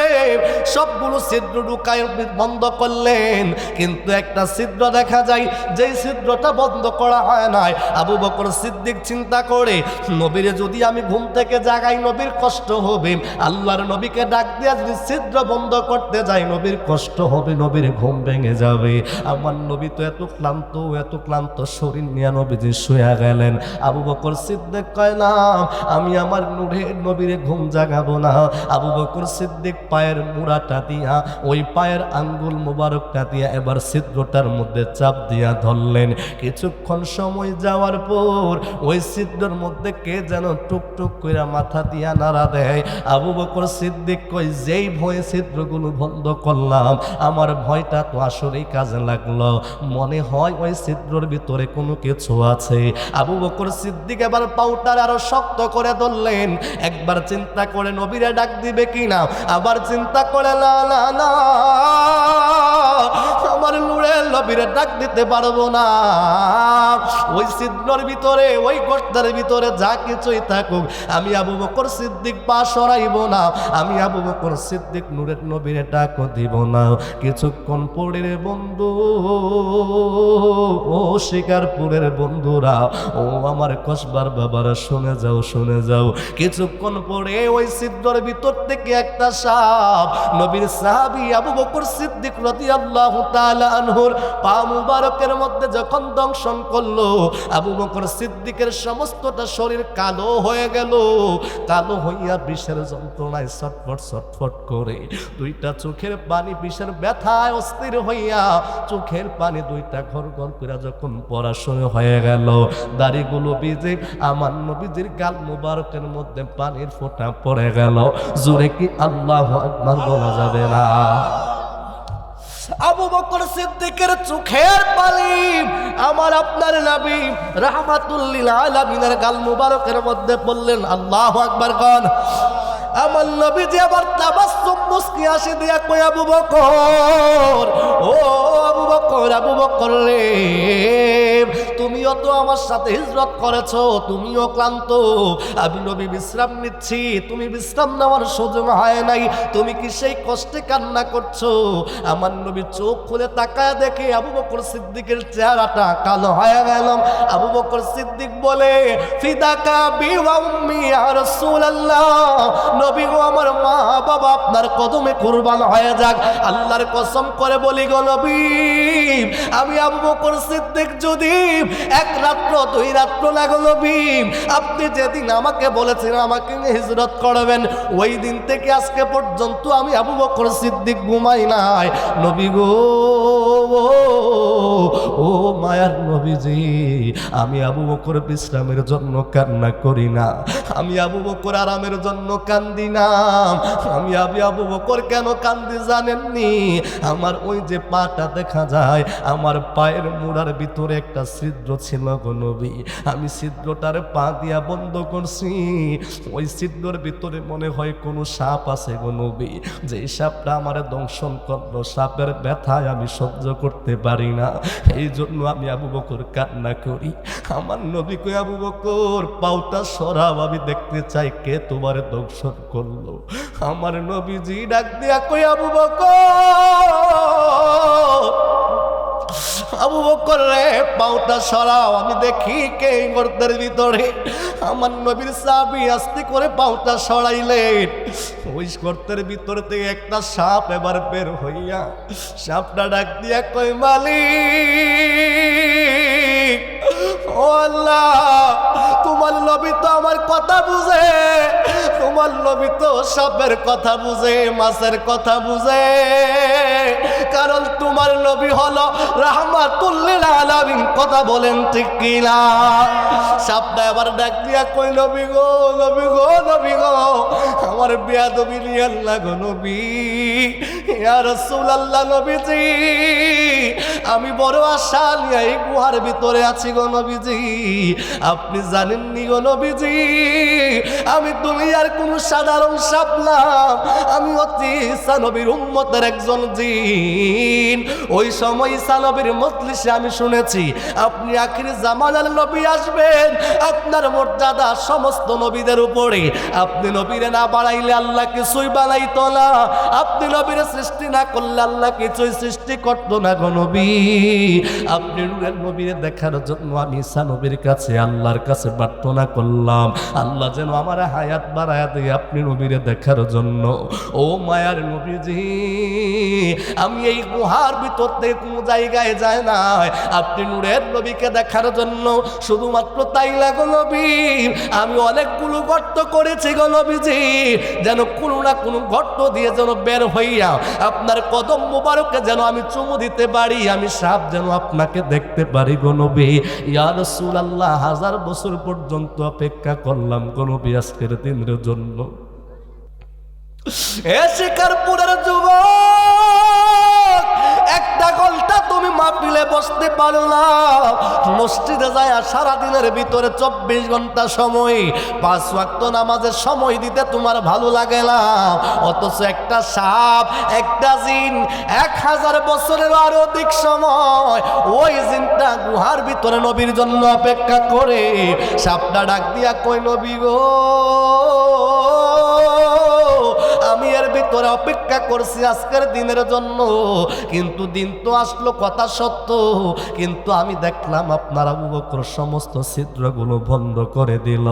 সবগুলো ছিদ্র ঢুকায় বন্ধ করলেন, কিন্তু একটা ছিদ্র দেখা যায়, যেই ছিদ্রটা বন্ধ করা হয় নাই। আবু বকর সিদ্দিক চিন্তা করে, নবীরে যদি আমি ঘুম থেকে জাগাই নবীর কষ্ট হবে, আল্লাহর নবীকে ডাক দিয়া যদি ছিদ্র বন্ধ করতে যাই নবীর কষ্ট হবে, নবীর ঘুম ভেঙে যাবে। আমার নবী তো এত ক্লান্ত, এত ক্লান্ত শরীর নিয়ে নবীজি শুয়ে গেলেন। আবু বকর সিদ্দিক কয় না, আমি আমার নূরের নবীরে ঘুম জাগাবো না। আবু বকর সিদ্দিক পায়ের মুড়াটা দিয়া, ওই পায়ের আঙ্গুল মোবারকটা দিয়া এবার ছিদ্রটার মধ্যে চাপ দিয়া ধরলেন। কিছুক্ষণ সময় যাওয়ার পর ওই ছিদ্রের মধ্যে কে যেন টুকটুক করে মাথা দিয়া নাড়া দেয়। আবু বকর সিদ্দিক কই, যেই ভয়ে ছিদ্রগুলো বন্ধ করলাম, আমার ভয়টা তো আসলেই কাজে লাগলো। মনে হয় ওই ছিদ্রের ভিতরে কোনো কিছু আছে। আবু বকর সিদ্দিক এবার পাউটার আরো শক্ত করে ধরলেন। একবার চিন্তা করে নবীরে ডাক দিবে কিনা, আবার চিন্তা করে না না না, আমার নূরের নবীরে ডাক দিতে পারবো না। ওই ছিদ্রের ভিতরে, ওই গর্তের ভিতরে যা কিছুই থাকুক, আমি আবু বকর সিদ্দিক পা সরাইব না। আমি আবু বকর সিদ্দিক নূরের নবীরে ডাকও দিব না। কিছুক্ষণ পরে রে বন্ধু, ও শিকারপুরের বন্ধুরা, ও আমার কসবার বাবারা, শুনে যাও শুনে যাও। কিছুক্ষণ পরে ওই ছিদ্রের ভিতর থেকে একটা সাপ নবীর সাহাবী আবু বকর সিদ্দিক রাদিয়াল্লাহু তাআলা আনহুর পা মুবারকের মধ্যে যখন দংশন করলো, আবু বকর সিদ্দিকের সমস্তটা শরীর কালো হয়ে গেল। কালো হইয়া বিষের যন্ত্রণায় ছটফট ছটফট করে দুইটা চোখের পানি বিষের ব্যথায় অস্থির হইয়া চোখের পানি দুইটা ঘর ঘর করে যখন পড়াশোনা হয়ে গেল, দাড়িগুলো ভিজে আমার নবীজির গাল মুবারকের মধ্যে পানির ফোঁটা পড়ে গেল। জোরে কি আল্লাহু আকবার বলা যাবে না? আবু বকর সিদ্দিকের চোখের পানি আমার আপনার নবী রাহমাতুল লিল আলামিনের গাল মুবারকের মধ্যে পড়লেন। আল্লাহু আকবার কোন। আমার নবীজি আবার তাবাসসুম মুস্কি হাসি দিয়া কই, আবু বকর, ও আবু বকর, আবু বকর রে, তুমিও তো আমার সাথে হিজরত করেছো, তুমিও ক্লান্ত। আমি নবী বিশ্রাম নিচ্ছি, তুমি বিশ্রাম নেওয়ার সুযোগ হয় নাই, তুমি কি সেই কষ্টে কান্না করছো? আমার নবী চোখ খুলে তাকায় দেখে আবু বকর সিদ্দিকের চেহারাটা কালো হয়ে গেল। আবু বকর সিদ্দিক বলে, ফিদাকা বি ওয়া উম্মি ইয়া রাসূলুল্লাহ, নবী গো, আমার মা বাবা আপনার কদমে কুরবান হয়ে যাক। আল্লাহর কসম করে বলি গো নবী, আমি আবু বকর সিদ্দিক যদি এক রাত্র দুই রাত্র না গো নবী, আপনি যেদিন আমাকে বলেছেন আমাকে হিজরত করবেন, ওই দিন থেকে আজকে পর্যন্ত আমি আবু বকর সিদ্দিক ঘুমাই নাই। নবী গো, ও মায়ার নবীজি, আমি আবু বকর বিশ্রামের জন্য কান্না করি না, আমি আবু বকর আরামের জন্য কান্দি না। আমি আবু বকর কেন কান্দি জানেননি? আমার ওই যে পাটা দেখা যায়, আমার পায়ের মুড়ার ভিতরে একটা ছিদ্র ছিল গো নবী, আমি ছিদ্রটার পা দিয়া বন্ধ করছি। ওই ছিদ্রের ভিতরে মনে হয় কোনো সাপ আছে গো নবী, যে সাপটা আমার দংশন করলো, সাপের ব্যথায় আমি সহ্য করতে পারি না, এই জন্য আমি আবু বকর কান্না করি। আমার নবী কই, আবু বকর পাউটা সরাও, আমি দেখতে চাই কে তোমার দংশন করলো। আমার নবীজি ডাক দিয়া কই, আবু বকর, আবু বকর রে, পাউটা সরাও, আমি দেখি কে গর্তের ভিতরে। আমার নবীর সাহাবী আস্তে করে পাউটা সরাইলেন। ওই গর্তের ভিতর থেকে একটা সাপ এবার বের হইয়া সাপটা ডাক দিয়া কই, মালিক, ও আল্লাহ, তোমার নবী তো আমার কথা বুঝে, তোমার নবী তো সাপের কথা বুঝে, মাছের কথা বুঝে, কারণ তোমার নবী হলো রাহমাতুল লিল আলামিন। কথা বলেন ঠিক কিনা? সাপটা এবার ডাক দিয়া কই, নবী গো, নবী গো, নবী গো, আমার বেয়াদবি নিয়েন না গো নবী, ইয়া রাসূলুল্লাহ, নবীজি, আমি বড় আশা নিয়ে এই গুহার ভিতরে আছি গো নবীজি। আপনি জানেননি গো নবীজি, আমি দুনিয়ার কোন সাধারণ সাপ না, আমি অতি ঈসা নবীর উম্মতের একজন জিন। ওই সময় ঈসা নবীর মজলিসে আমি শুনেছি আপনি আখির জামানার নবী আসবেন, আপনার মর্যাদা সমস্ত নবীদের উপরে, আপনি নবীরে না বাড়াইলে আল্লাহ কিছুই বানাইতো না, আপনি নবীরে সৃষ্টি না করলে আল্লাহ কিছুই সৃষ্টি করতো না গো নবী। আপনি নূরের নবীরে দেখার জন্য আমি ঈসা নবীর কাছে আল্লাহর কাছে প্রার্থনা করলাম, আল্লাহ যেন আমার হায়াত বাড়ায়া দিয়ে আপনি নবীরে দেখার জন্য। ও মায়ার নবীজি, আমি এই গুহার ভিতর থেকে কোনো জায়গায় যায় না আপনি নূরের নবীকে দেখার জন্য। শুধুমাত্র তাই না গো নবী, আমি অনেকগুলো গর্ত করেছি গো নবীজি, যেন কোনো না কোনো গর্ত দিয়ে যেন বের হইয়া আপনার কদম মোবারকে যেন আমি চুমু দিতে পারি, আমি সাপ যেন আপনাকে দেখতে পারি গো নবী। ইয়া রাসূলুল্লাহ, 1000 বছর পর্যন্ত অপেক্ষা করলাম গো নবী আজকের দিনের জন্য। এ শিকারপুরের যুবক, একটা ঘন্টা তুমি মাহফিলে বসতে পারলাম, মসজিদে যায় সারাদিনের ভিতরে 24 ঘন্টা সময় 5 ওয়াক্ত নামাজের সময় দিতে তোমার ভালো লাগে না, অথচ একটা সাপ, একটা জিন 1000 বছরের আরো অধিক সময় ওই জিনটা গুহার ভিতরে নবীর জন্য অপেক্ষা করে। সাপটা ডাক দিয়া কই, নবী গো, আমি এর ভিতরে অপেক্ষা করছি আজকের দিনের জন্য, কিন্তু দিন তো আসলো কথা সত্য, কিন্তু আমি দেখলাম আপনার আবু বকর সমস্ত ছিদ্রগুলো বন্ধ করে দিল,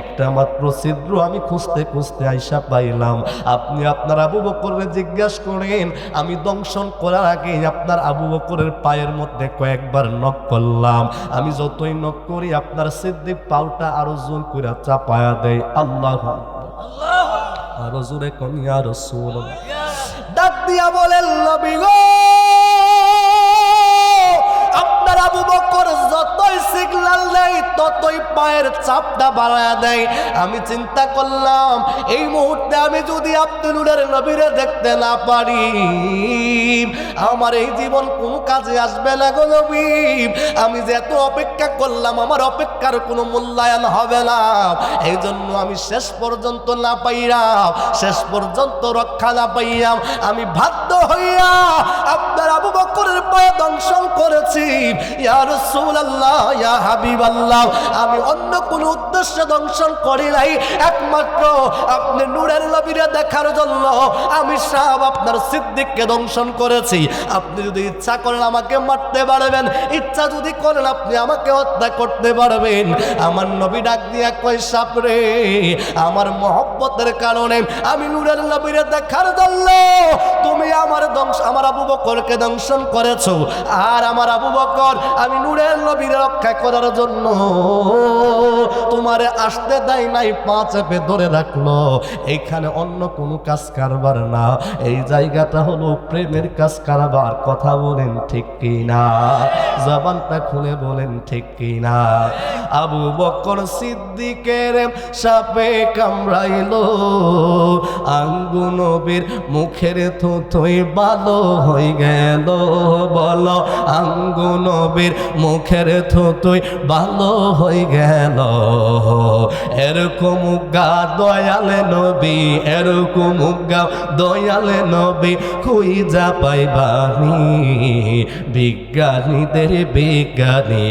একটা মাত্র ছিদ্র আমি খুঁজতে খুঁজতে আইসা পাইলাম। আপনি আপনার আবু বকরকে জিজ্ঞাসা করেন, আমি দংশন করার আগে আপনার আবু বকরের পায়ের মধ্যে কয়েকবার নক করলাম, আমি যতই নক করি আপনার সিদ্দিক পাউটা আরো জোর করে চাপায়া দেয়। আল্লাহ আরো জোরে কোন ইয়া রাসূলুল্লাহ, ডাক দিয়া বলেন, নবী গো, আপনার আবু বকর যতই সিগন্যাল দেয় ততই পায়ের চাপটা বাড়ায়া দেয়। আমি চিন্তা করলাম, এই মুহূর্তে আমি যদি আপনি নূরের নবীরে দেখতে না পারি, আমার এই জীবন কোনো কাজে আসবে না গো নবী। আমি যে এত অপেক্ষা করলাম, আমার অপেক্ষার কোনো মূল্যায়ন হবে না, এই জন্য আমি শেষ পর্যন্ত না পাইলাম, শেষ পর্যন্ত রক্ষা না পাইলাম, আমি বাধ্য হইয়া আপনার আবু বকরের পায়ে দংশন করেছি। ইয়া রাসূলুল্লাহ, ইয়া হাবিবাল্লাহ, আমি অন্য কোনো উদ্দেশ্যে দংশন করি নাই, একমাত্র আপনি নূরের নবীরে দেখার জন্য আমি সব আপনার সিদ্দিককে দংশন করেছি। আপনি যদি ইচ্ছা করেন আমাকে মারতে পারবেন, ইচ্ছা যদি করেন আপনি আমাকে হত্যা করতে পারবেন। আমার নবী ডাক দিয়া কয়, সাপরে, আমার মহব্বতের কারণে আমি নূরের নবীরে দেখার জন্য তুমি আমার আবু বকরকে দংশন করেছো, আর আমার আবু বকর আমি নূরের নবীরে রক্ষা করার জন্য তোমারে আসতে দেয় নাই, পা চেপে ধরে রাখলো। এইখানে অন্য কোনো কাজ কারবার না, এই জায়গাটা হলো প্রেমের কাজ কারবার। কথা বলেন ঠিক কিনা? জবানটা খুলে বলেন ঠিক কিনা? আবু বকর সিদ্দিকের সাপে কামড়াইলো, আঙ্গু নবীর মুখের থুথুই ভালো হয়ে গেল। বলো, আঙ্গু নবীর মুখের থুথুই ভালো হয়ে গেল। এরকম গা দয়ালে নবী, এরকম গা দয়ালে নবী খুঁজা পাইবানি, বিজ্ঞানীদের বিজ্ঞানী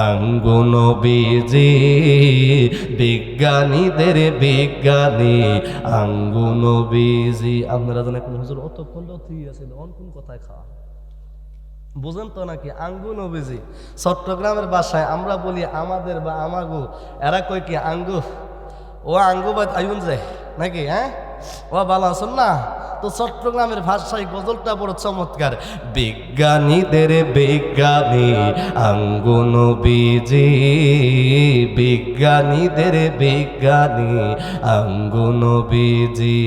আঙ্গু নবীজি, বিজ্ঞানীদের বিজ্ঞানী আঙ্গু নবীজি। আপনারা জানেন কোন হুজুর অত করলেও ঠিক আছে, অন কোন কথায় খাওয়া বুঝেন তো নাকি? আঙ্গু নবীজি চট্টগ্রামের ভাষায় আমরা বলি আমাদের বা আমাগো, এরা কই কি আঙ্গু, ও আঙ্গু বা আইন যায় নাকি? হ্যাঁ, ও ভালো আছেন না? তো চট্টগ্রামের ভাষায় গজলটা বড় চমৎকার। বিজ্ঞানীদের বিজ্ঞানী আঙ্গু নবীজি, বিজ্ঞানীদের বিজ্ঞানী আঙ্গু নবীজি।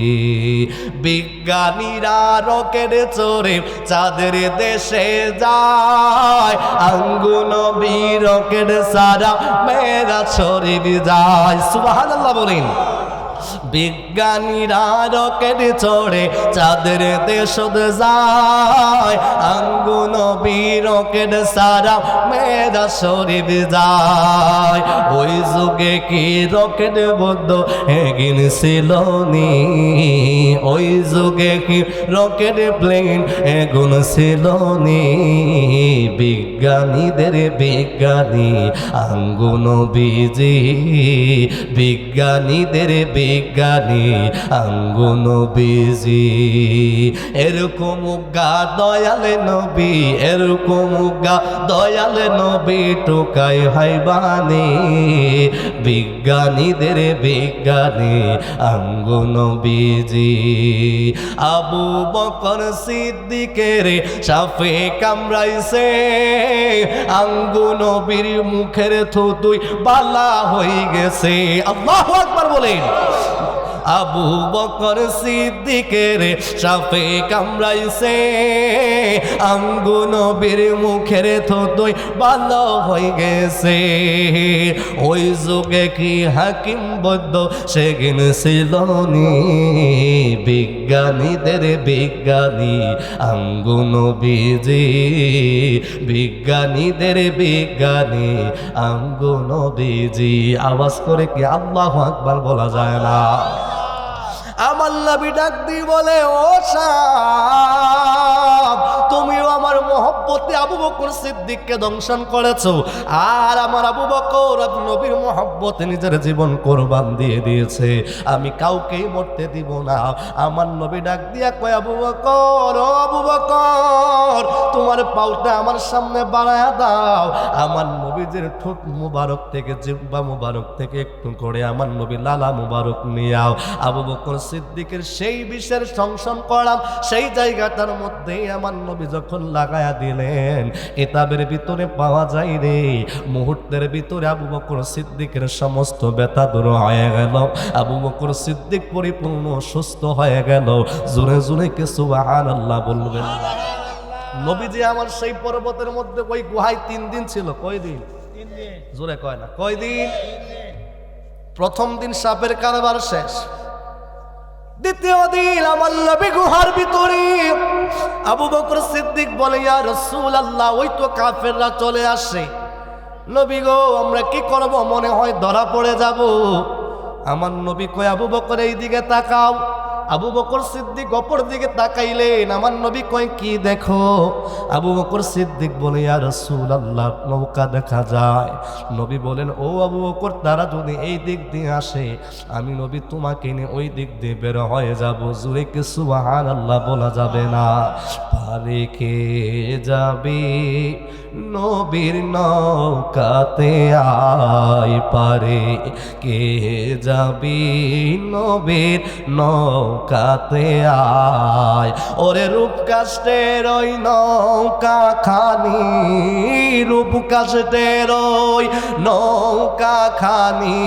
বিজ্ঞানীরা রকেট চড়ে চাঁদের দেশে যায়, আঙ্গু নবী রকেট সারা মেরাজ শরীফ যায়। সুবহানাল্লাহ বলেন। বিজ্ঞানীরা রকেট চড়ে চাঁদের দেশ যায়, আঙ্গু নবী রকেট সারা মেরাজ শরীফ যায়। ওই যুগে কি রকেট বদ্ধ এগিন ছিল নি, ওই যুগে কি রকেট প্লেন এগুন ছিল নি। বিজ্ঞানীদের বিজ্ঞানী আঙ্গু নবীজি, বিজ্ঞানীদের বিজ্ঞানী আঙ্গু নবীজি। এরকম উগা দয়ালে নবী, এরকম উগা দয়ালে নবী টোকাই হাইবানি বিজ্ঞানীদের বিজ্ঞানী আঙ্গু নবীজি। আবু বকর সিদ্দিকের সাফে কামড়াইছে, আঙ্গু নবীর মুখের থুতুই বালা হয়ে গেছে। আল্লাহু আকবার বলেন। আবু বকর সিদ্দিকের সাফে কামড়াইছে, আঙ্গু নবীর মুখের থুতুই বালা হয়ে গেছে। ওই যুগে কি হাকিম বৈদ্য সেদিন ছিল নি বিজ্ঞানীদের বিজ্ঞানী আঙ্গু নবীজি, বিজ্ঞানীদের বিজ্ঞানী আঙ্গু নবীজি। আওয়াজ করে কি আল্লাহু আকবার বলা যায় না? আমার নবী ডাক দিয়ে বলে, ও সাব, তুমিও আমার মহব্বতে আবু বকর সিদ্দিককে দংশন করেছো, আর আমার আবু বকর নবীর মহব্বতে নিজের জীবন কোরবান দিয়ে দিয়েছে, আমি কাউকেই মরতে দিব না। আমার নবী ডাক দিয়া কয়, আবু বকর, ও আবু বকর, তোমার পাউটা আমার সামনে বাড়ায়া দাও। আমার নবীদের ঠোঁট মুবারক থেকে, জিহ্বা মুবারক থেকে একটু করে আমার নবী লালা মুবারক নিয়াও। আবু বকর সিদ্দিকের সেই বিষের সংশন করাম, সেই জায়গাটার মধ্যে আমার নবী যখন লাগায়া দিলেন, কিতাবের ভিতরে পাওয়া যায় রে, মুহূর্তের ভিতরে আবু বকর সিদ্দিকের সমস্ত ব্যথা দূর হয়ে গেল, আবু বকর সিদ্দিক পরিপূর্ণ সুস্থ হয়ে গেল। জোরে জোরে কে সুবহানাল্লাহ বলবেন। নবীজি আমার সেই পর্বতের মধ্যে ওই গুহায় 3 দিন ছিল। কয়দিন? 3 দিন। জোরে কয় না, কয়দিন? 3 দিন। প্রথম দিন সাপের কারবার শেষ, দ্বিতীয় দিন আমার নবী গুহার ভিতরে। আবু বকর সিদ্দিক বলে, ইয়া রাসূলুল্লাহ, ওই তো কাফেররা চলে আসে, নবী গো আমরা কি করব, মনে হয় ধরা পড়ে যাব। আমার নবী কয়, আবু বকর এই দিকে তাকাও। আবু বকর সিদ্দিক অপর দিকে তাকাইলেন। আমার নবী কয়, কি দেখো? আবু বকর সিদ্দিক বলে, ইয়া রাসূলুল্লাহ, নৌকা দেখা যায়। নবী বলেন, ও আবু বকর, তারা যদি এই দিক দিয়ে আসে, আমি নবী তোমাকে নিয়ে ওই দিক দিয়ে বের হয়ে যাব। জোরে কি সুবহানাল্লাহ বলা যাবে না? পারে কে যাবে নবীর নৌকাতে আয়, পারে কে যাবি নবীর নৌকাতে আয়। ওরে রূপ কাষ্টের ওই নৌকা খানি, রূপ কাষ্টের ওই নৌকা খানি,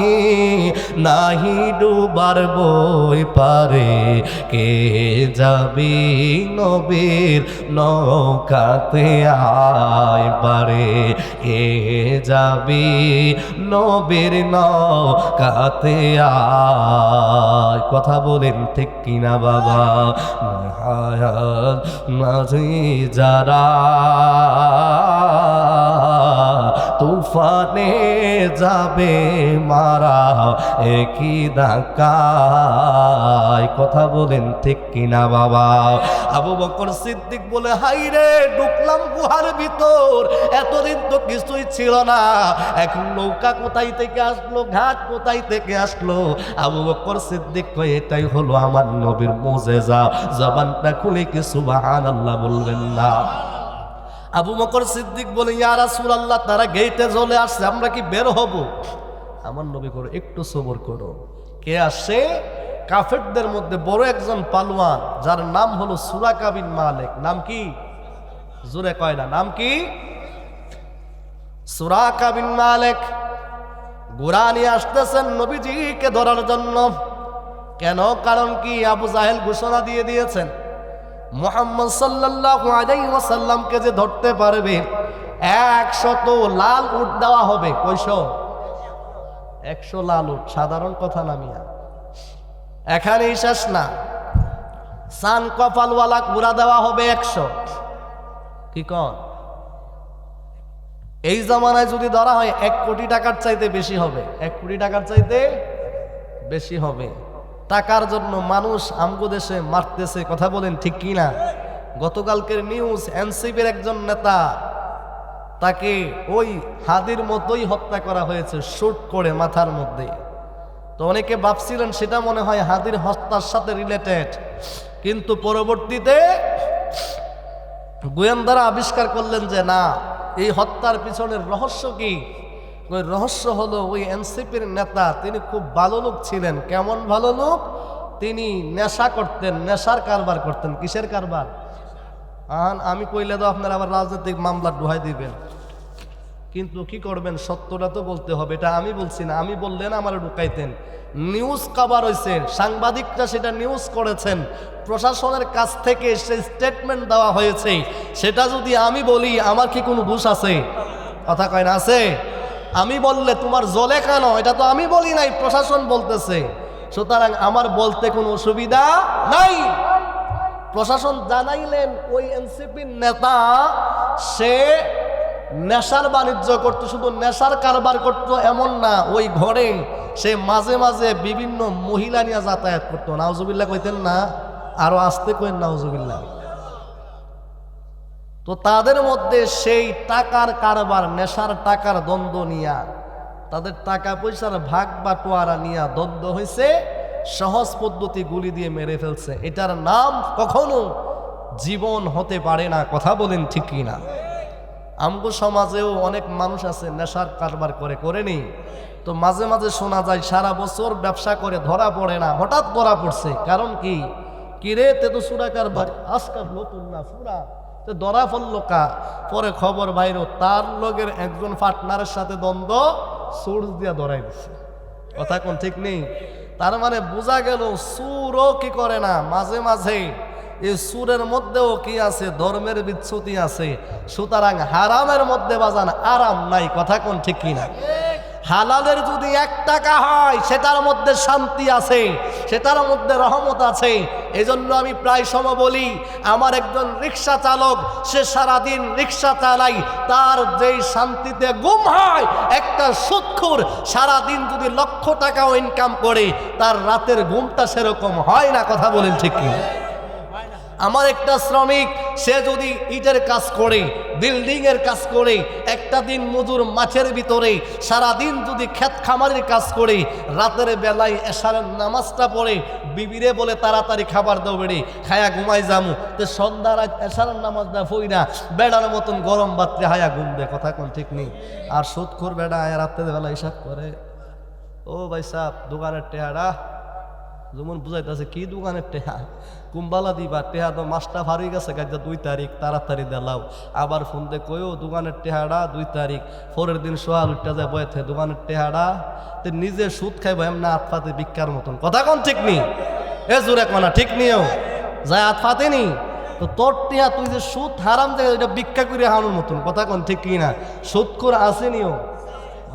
নাহি ডুবার বই পারে কে যাবি নবীর নৌকাতে আয়, পারে কে যাবি নবীর নৌকাতে আয়। কথা বলেন ঠিক কিনা বাবা? মাঝি যারা তুফানে যাবে মারা একই ধাক্কায়। কথা বলেন ঠিক কিনা বাবা? আবু বকর সিদ্দিক বলে, হাই রে, ঢুকলাম গুহার ভিতর, এতদিন তো কিছুই ছিল না, এখন নৌকা কোথায় থেকে আসলো, ঘাট কোথায় থেকে আসলো? আবু বকর সিদ্দিক কয়, এটাই হলো আমার নবীর মুজিজা। জবানটা খুলে কি সুবহানাল্লাহ বলবেন না? আবু বকর সিদ্দিক বলে, ইয়া রাসূলুল্লাহ, তারা গেটে চলে আসছে, আমরা কি বের হব? আমার নবী করে, একটু সবর করো। কে আসছে? কাফেরদের মধ্যে বড় একজন পালোয়ান, যার নাম হলো সুরাকা বিন মালিক। নাম কি? জোরে কয় না, নাম কি? সুরাকা বিন মালিক। ঘোড়া নিয়ে আসতেছেন নবীজিকে ধরার জন্য। কেন? কারণ কি? আবু জাহেল ঘোষণা দিয়ে দিয়েছেন, মুহাম্মদ সাল্লাল্লাহু আলাইহি ওয়াসাল্লামকে যে ধরতে পারবে 100 লাল উট দেওয়া হবে। কয়শো? 100 লাল উট। সাধারণ কথা না মিয়া, এখানেই শেষ না, সান কপালওয়ালা ঘোড়া দেওয়া হবে 100। কি কন? এই জামানায় যদি ধরা হয় 1 কোটি টাকার চাইতে বেশি হবে। 1 কোটি টাকার চাইতে বেশি হবে। টাকার জন্য মানুষ আমগো দেশে মারতেছে। কথা বলেন ঠিক কি না? গতকালকের নিউজ, এনসিপির একজন নেতা, তাকে ওই হাদির মতোই হত্যা করা হয়েছে, শুট করে মাথার মধ্যে। তো অনেকে ভাবছিলেন সেটা মনে হয় হাদির হত্যার সাথে রিলেটেড, কিন্তু পরবর্তীতে গোয়েন্দারা আবিষ্কার করলেন যে না, এই হত্যার পিছনের রহস্য কি? ওই রহস্য হলো ওই এনসিপির নেতা, তিনি খুব ভালো লোক ছিলেন। কেমন ভালো লোক? তিনি নেশা করতেন, নেশার কারবার করতেন। কিসের কারবার? আমি কইলে তো আপনারা আবার রাজনৈতিক মামলা ডুহাই দিবেন, কিন্তু কি করবেন, সত্যটা তো বলতে হবে। এটা আমি বলছি না, আমি বললেন আমার ঢুকাইতেন। নিউজ কভার হয়েছে, সাংবাদিকরা সেটা নিউজ করেছেন, প্রশাসনের কাছ থেকে সেই স্টেটমেন্ট দেওয়া হয়েছে। সেটা যদি আমি বলি, আমার কি কোনো দোষ আছে? কথা কয় না, আছে? আমি বললে তোমার জ্বলে কেন? এটা তো আমি বলি নাই, প্রশাসন বলতেছে। সুতরাং আমার বলতে কোনো অসুবিধা নাই। প্রশাসন জানাইলেন ওই এনসিপির নেতা সে নেশার বাণিজ্য করত, শুধু নেশার কারবার করত এমন না, ওই ঘরে সে মাঝে মাঝে বিভিন্ন মহিলা নিয়ে যাতায়াত করতো। নাউজুবিল্লাহ কইতেন না? আরো আসতে কইন নাউজুবিল্লাহ। তো তাদের মধ্যে সেই টাকার কারবার, নেশার টাকার দ্বন্দ্ব নিয়া, তাদের টাকা পয়সার ভাগ বাটোয়ারা নিয়া দ্বন্দ্ব হয়েছে, সহজ পদ্ধতি গুলি দিয়ে মেরে ফেলছে। এটার নাম কখনো জীবন হতে পারে না। কথা বলেন ঠিক কিনা? আমগো সমাজেও অনেক মানুষ আছে নেশার কারবার করেনি, তো মাঝে মাঝে শোনা যায় সারা বছর ব্যবসা করে ধরা পড়ে না, হঠাৎ ধরা পড়ছে। কারণ কি? কিরে তে তো সুরা কারবার আজকাল নতুন না পুরা, তো ধরা পড়লো কা? পরে খবর বাইরো তার লগের একজন পার্টনারের সাথে দ্বন্দ্ব, সোর্স দিয়া ধরাই দিচ্ছে। কথা কোন ঠিক নেই? তার মানে বোঝা গেল সুরও কি করে না, মাঝে মাঝে এই সুরের মধ্যেও কি আছে? ধর্মের বিচ্যুতি আছে। সুতরাং হারামের মধ্যে বাজান আরাম নাই। কথা কোন ঠিক কিনা? হালালের যদি 1 টাকা হয় সেটার মধ্যে শান্তি আছে, সেটার মধ্যে রহমত আছে। এজন্য আমি প্রায় সময় বলি, আমার একজন রিক্সা চালক, সে সারাদিন রিক্সা চালাই, তার যেই শান্তিতে ঘুম হয়, একটা সুদখোর সারাদিন যদি লক্ষ টাকাও ইনকাম করে, তার রাতের ঘুমটা সেরকম হয় না। কথা বলেন ঠিক কিনা? আমার একটা শ্রমিক, সে যদি ইটের কাজ করে, বিল্ডিং এর কাজ করে, একটা দিন মজুর মাঠের ভিতরে সারাদিন যদি ক্ষেত খামারের কাজ করে, রাতের বেলায় এশারের নামাজটা পড়ে বিবিরে বলে তাড়াতাড়ি খাবার দাও বেড়ে খায়া ঘুমাই যামু, তো সন্ধ্যা রাত এশারের নামাজটা পড়ি না, বেড়ার মতন গরম বাত্রে হায়া ঘুমবে। কথা কোন ঠিক নেই? আর সুদখোর বেড়া আয়া রাতের বেলা হিসাব করে, ও ভাই সাহেব দোকানের টেহারা যেমন বুঝাইতেছে, কি দোকানের টেহা? কুম্বালা দিবা টেহা তো মাসটা ভারী গেছে, গাইজা 2 তারিখ তাড়াতাড়ি দেলাও। আবার ফোন দে কইও দোকানের টেহাড়া 2 তারিখ, পরের দিন সোয়াল উঠটা যায় বয়েছে দোকানের টেহাড়া, তো নিজে সুদ খাইব এমনা আতফাতে ভিক্ষার মতন। কথা কোন ঠিক নেই? এ জোরে কোনা ঠিক নিও যায় আতফাতে নি, তো তোর টেহা তুই যে সুদ হারাম জায়গা এটা ভিক্ষা করে হানোর মতন। কথা কোন ঠিক কিনা? সুদ করে আসে নিও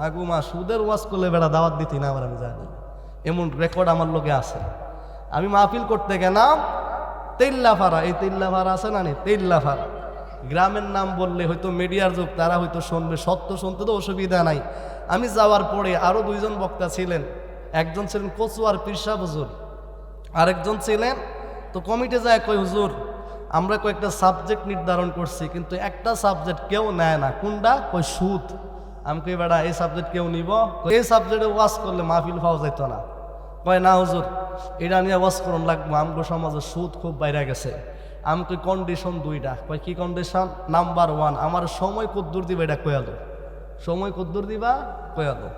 আগুমা, সুদের ওয়াজ করলে বেড়া দাওয়াত দিতি না, আবার আমি জানি এমন রেকর্ড আমার লোকে আছে। আমি মাহফিল করতে গেলাম তেল্লাফাড়া, এই তেল্লাফাড়া আছে না, তেল্লাফাড়া গ্রামের নাম বললে হয়তো মিডিয়ার যুগ, তারা হয়তো শুনবে, সত্য শুনতে তো অসুবিধা নাই। আমি যাওয়ার পরে আরো 2 জন বক্তা ছিলেন, একজন ছিলেন কচুয়ার পীরসা হুজুর, আরেকজন ছিলেন। তো কমিটি যায় কই হুজুর আমরা কয়েকটা সাবজেক্ট নির্ধারণ করছি, কিন্তু একটা সাবজেক্ট কেউ নেয় না। কোনটা? কই সুদ। আমি কই বেড়া এই সাবজেক্ট কেউ নিব? এই সাবজেক্টে ওয়াজ করলে মাহফিল পাওয়া যেত না। কয় না হুজুর এটা নিয়ে ওয়াজ করুন লাগবো, আমগো সমাজে সুদ খুব বাইরে গেছে। আমি কই কন্ডিশন 2টা। কয় কি কন্ডিশন? নাম্বার 1 আমার সময় কদ্দুর দিবা, এটা কয়ালো সময় কদ্দুর দিবা কয়ালো।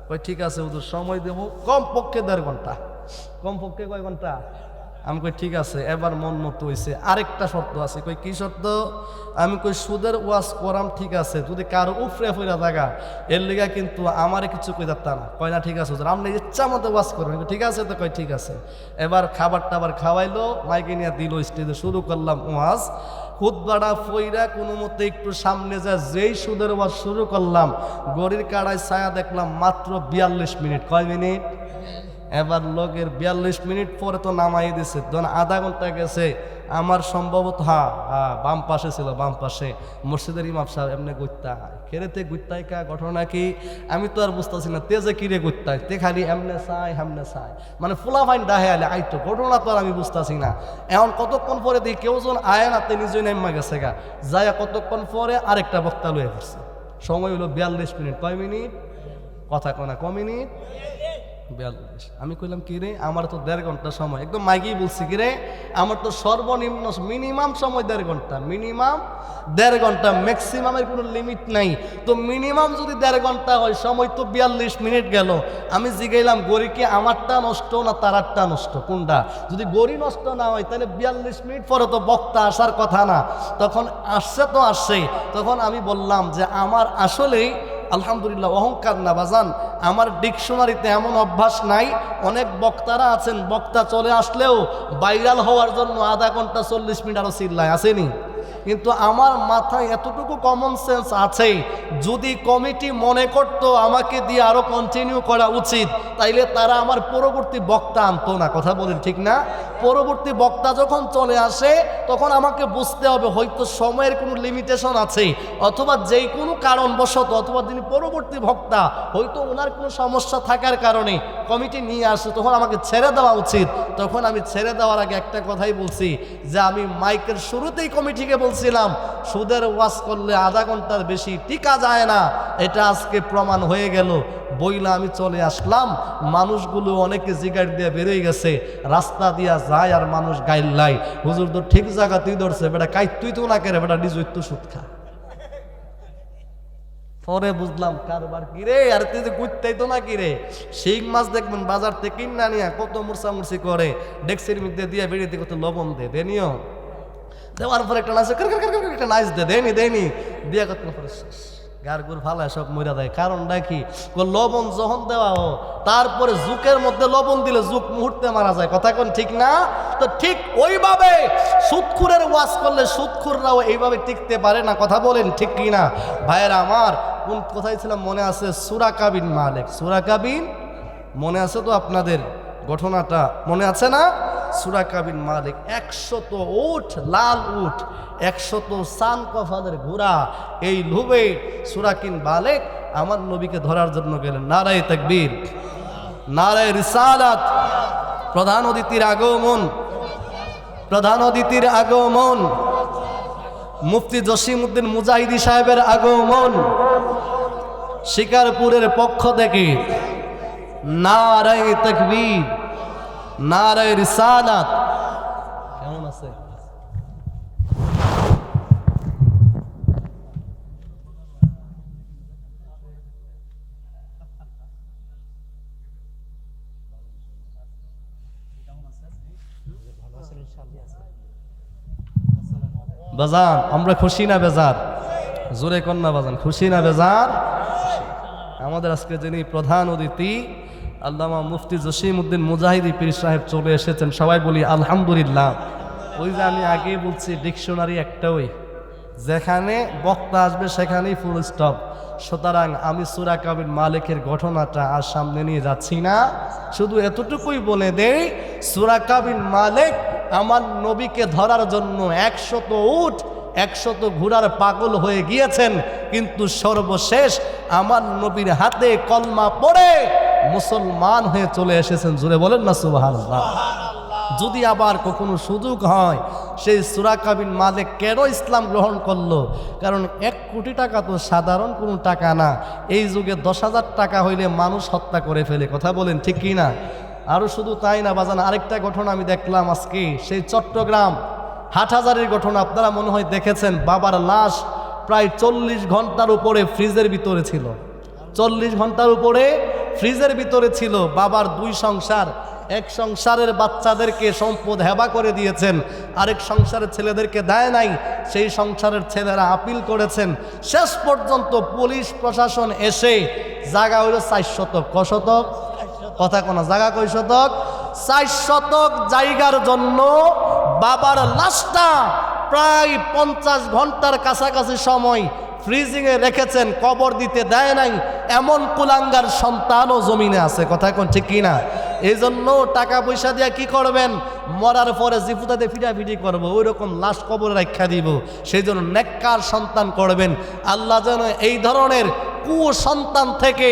কয় ঠিক আছে হুজুর সময় দেব কমপক্ষে 1.5 ঘন্টা। কমপক্ষে কয় ঘন্টা? আমি কই ঠিক আছে, এবার মন মতো হয়েছে। আরেকটা শর্ত আছে। কই কি শর্ত? আমি কই সুদের ওয়াজ করাম ঠিক আছে, যদি কারো উফরে ফিরা জায়গা এর লিগা কিন্তু আমারে কিছু কই যাতা না। কয় না ঠিক আছে হুজুর আপনি ইচ্ছা মতো ওয়াজ করবেন। ঠিক আছে, তো কয় ঠিক আছে। এবার খাবার টাবার খাওয়াইলো, মাইকে নিয়ে দিল, স্টেজে শুরু করলাম ওয়াজ। খুতবাটা ফইরা কোনো মতে একটু সামনে যা যেই সুদের ওয়াজ শুরু করলাম, গড়ির কাড়ায় ছায়া দেখলাম মাত্র 42 মিনিট। কয় মিনিট? এবার লগের 42 মিনিট পরে তো নামাই দিছে, ধরুন আধা ঘন্টা গেছে। আমার সম্ভবত বাম পাশে ছিল, বাম পাশে মসজিদের ইমাম সাহেব এমনি গুত্তা খেরেতে গুত্তাই কা ঘটনা কি আমি তো আর বুঝতেছি না, তেজে কিরে গুত্তাই তে খালি এমনে চাই হামনে চাই, মানে ফুলা ফাইন ডাহে আলে আইতো ঘটনা তো আর আমি বুঝতেছি না। এখন কতক্ষণ পরে দেখি কেউ জন আয় না, তে নিজেই নেমা গেছে গা, যাই কতক্ষণ পরে আরেকটা বক্তা লয়ে পড়ছে। সময় হলো 42 মিনিট। কয় মিনিট? কথা কনা ক মিনিট? 42। আমি কইলাম কি রে, আমার তো 1.5 ঘন্টা সময়, একদম মাইকেই বলছি কি রে, আমার তো সর্বনিম্ন মিনিমাম সময় 1.5 ঘন্টা, মিনিমাম 1.5 ঘন্টা, ম্যাক্সিমামের কোনো লিমিট নাই। তো মিনিমাম যদি 1.5 ঘন্টা হয়, সময় তো 42 মিনিট গেল। আমি জিগাইলাম গড়ি কি আমারটা নষ্ট না তারারটা নষ্ট, কোনটা? যদি গড়ি নষ্ট না হয় তাহলে 42 মিনিট পরে তো বক্তা আসার কথা না। তখন আসছে তো আসছে। তখন আমি বললাম যে আমার আসলেই আলহামদুলিল্লাহ অহংকার না বাজান, আমার ডিকশনারিতে এমন অভ্যাস নাই। অনেক বক্তারা আছেন, বক্তা চলে আসলেও ভাইরাল হওয়ার জন্য আধা ঘন্টা 40 মিনিট আরো চিল্লায়, আসেনি? কিন্তু আমার মাথায় এতটুকু কমন সেন্স আছে, যদি কমিটি মনে করতো আমাকে দিয়ে আরো কন্টিনিউ করা উচিত, তাইলে তারা আমার পরবর্তী বক্তা আনতো না। কথা বলেন ঠিক না? পরবর্তী বক্তা যখন চলে আসে তখন আমাকে বুঝতে হবে হয়তো সময়ের কোনো লিমিটেশন আছে, অথবা যেই কোনো কারণবশত, অথবা যিনি পরবর্তী বক্তা হয়তো ওনার কোনো সমস্যা থাকার কারণে কমিটি নিয়ে আসে, তখন আমাকে ছেড়ে দেওয়া উচিত। তখন আমি ছেড়ে দেওয়ার আগে একটা কথাই বলছি যে আমি মাইকের শুরুতেই কমিটিকে বলছিলাম সুদের ওয়াজ করলে আধা ঘন্টার বেশি টিকা যায় না, এটা আজকে প্রমাণ হয়ে গেল। বইলা আমি চলে আসলাম, মানুষগুলো অনেকে জিগার দিয়ে বেরোয় গেছে, রাস্তা দিয়া যায় আর মানুষ গাইল্লাই, হুজুর তো ঠিক জায়গা তুই ধরছে, বেটা কাই তুই তো না কেরে, বেটা নিজই তো সুদ খা। পরে বুঝলাম কারবার কিরে, আর তুই যে গুইতেই তো না কিরে, শিং মাছ দেখবেন বাজার থেকে কিনা নিয়া কত মুরসামুরসি করে, ডেক্সির মধ্যে দিয়ে বেরিয়ে কত লবণ দেনিও, দেওয়ার পরে একটা নাচ একটা নাচ দেয়নি দিয়া কত গারগুর ফালায় সব মইরা দেয়। কারণটা কি? লবণ যখন দেওয়া হো তারপরে জুকের মধ্যে লবণ দিলে জুক মুহূর্তে মারা যায়। কথা কোন ঠিক না? তো ঠিক ওইভাবে সুদখুরের ওয়াজ করলে সুদখুররাও এইভাবে টিকতে পারে না। কথা বলেন ঠিক কি না? ভাইয়েরা আমার, কোন কোথায় ছিলাম মনে আছে? সুরাকা বিন মালিক। সুরাকা বিন মনে আছে তো আপনাদের? ঘটনাটা মনে আছে না? সুরাকা বিন মালিক 100 উট, লাল উট, 100 সান কফাদের ঘোড়া, এই লোভে সুরাকিন মালিক আমার নবীকে ধরার জন্য গেলেন। নারায়ে তাকবীর, নারায়ে রিসালাত। প্রধান অতিথির আগমন, প্রধান অতিথির আগমন, মুফতি জসিমউদ্দিন মুজাহিদি সাহেবের আগমন শিকারপুরের পক্ষ থেকে। নারায়ে তাকবীর, নারায়ে রিসালাত। কেমন আছে? বাজান আমরা খুশি না বেজার? জোরে কন্যা বাজান, খুশি না বেজার? আমাদের আজকে যিনি প্রধান অতিথি আল্লামা মুফতি জসিমউদ্দিন মুজাহিদি পীর সাহেব চলে এসেছেন, সবাই বলি আলহামদুলিল্লাহ। ওই যে আমি আগেই বলছি ডিকশনারি একটাই, যেখানে বক্তা আসবে সেখানেই ফুল স্টপ। সুতরাং আমি সুরাকা বিন মালিকের ঘটনাটা আর সামনে নিয়ে যাচ্ছি না, শুধু এতটুকুই বলে দেই সুরাকা বিন মালিক আমার নবীকে ধরার জন্য 100 উট 100 ঘোড়ার পাগল হয়ে গিয়েছেন, কিন্তু সর্বশেষ আমার নবীর হাতে কলমা পড়ে মুসলমান হয়ে চলে এসেছেন। জুড়ে বলেন না সুবহানাল্লাহ। যদি আবার কখনো সুযোগ হয়, সেই সুরাকা বিন মালিক কেন ইসলাম গ্রহণ করলো? কারণ 1 কোটি টাকা তো সাধারণ কোনো টাকা না। এই যুগে 10,000 টাকা হইলে মানুষ হত্যা করে ফেলে। কথা বলেন ঠিক কি না? আরও শুধু তাই না বাজান, আরেকটা ঘটনা আমি দেখলাম আজকে, সেই চট্টগ্রাম হাটহাজারির ঘটনা। আপনারা মনে হয় দেখেছেন, বাবার লাশ প্রায় 40 ঘন্টার উপরে ফ্রিজের ভিতরে ছিল। 40 ঘন্টার উপরে ফ্রিজের ভিতরে ছিল। বাবার 2 সংসার, এক সংসারের বাচ্চাদেরকে সম্পদ হেবা করে দিয়েছেন, আরেক সংসারের ছেলেদেরকে দেয় নাই। সেই সংসারের ছেলেরা আপিল করেছেন। শেষ পর্যন্ত পুলিশ প্রশাসন এসে জায়গা হইল 4 শতক। ক শতক? কথা কোনা জায়গা কয় শতক? 4 শতক জায়গার জন্য বাবার লাশটা প্রায় 50 ঘন্টার কাছাকাছি সময় ফ্রিজিংয়ে রেখেছেন, কবর দিতে দেয় নাই। এমন কুলাঙ্গার সন্তানও জমিনে আছে। কথা কোন ঠিক কিনা? এই জন্য টাকা পয়সা দিয়ে কি করবেন? মরার পরে জিফুতাতে ফিটাফিটি করবো, ওই রকম লাশ কবরে রাখা দিব। সেই জন্য নেককার সন্তান করবেন। আল্লাহ যেন এই ধরনের কুসন্তান থেকে,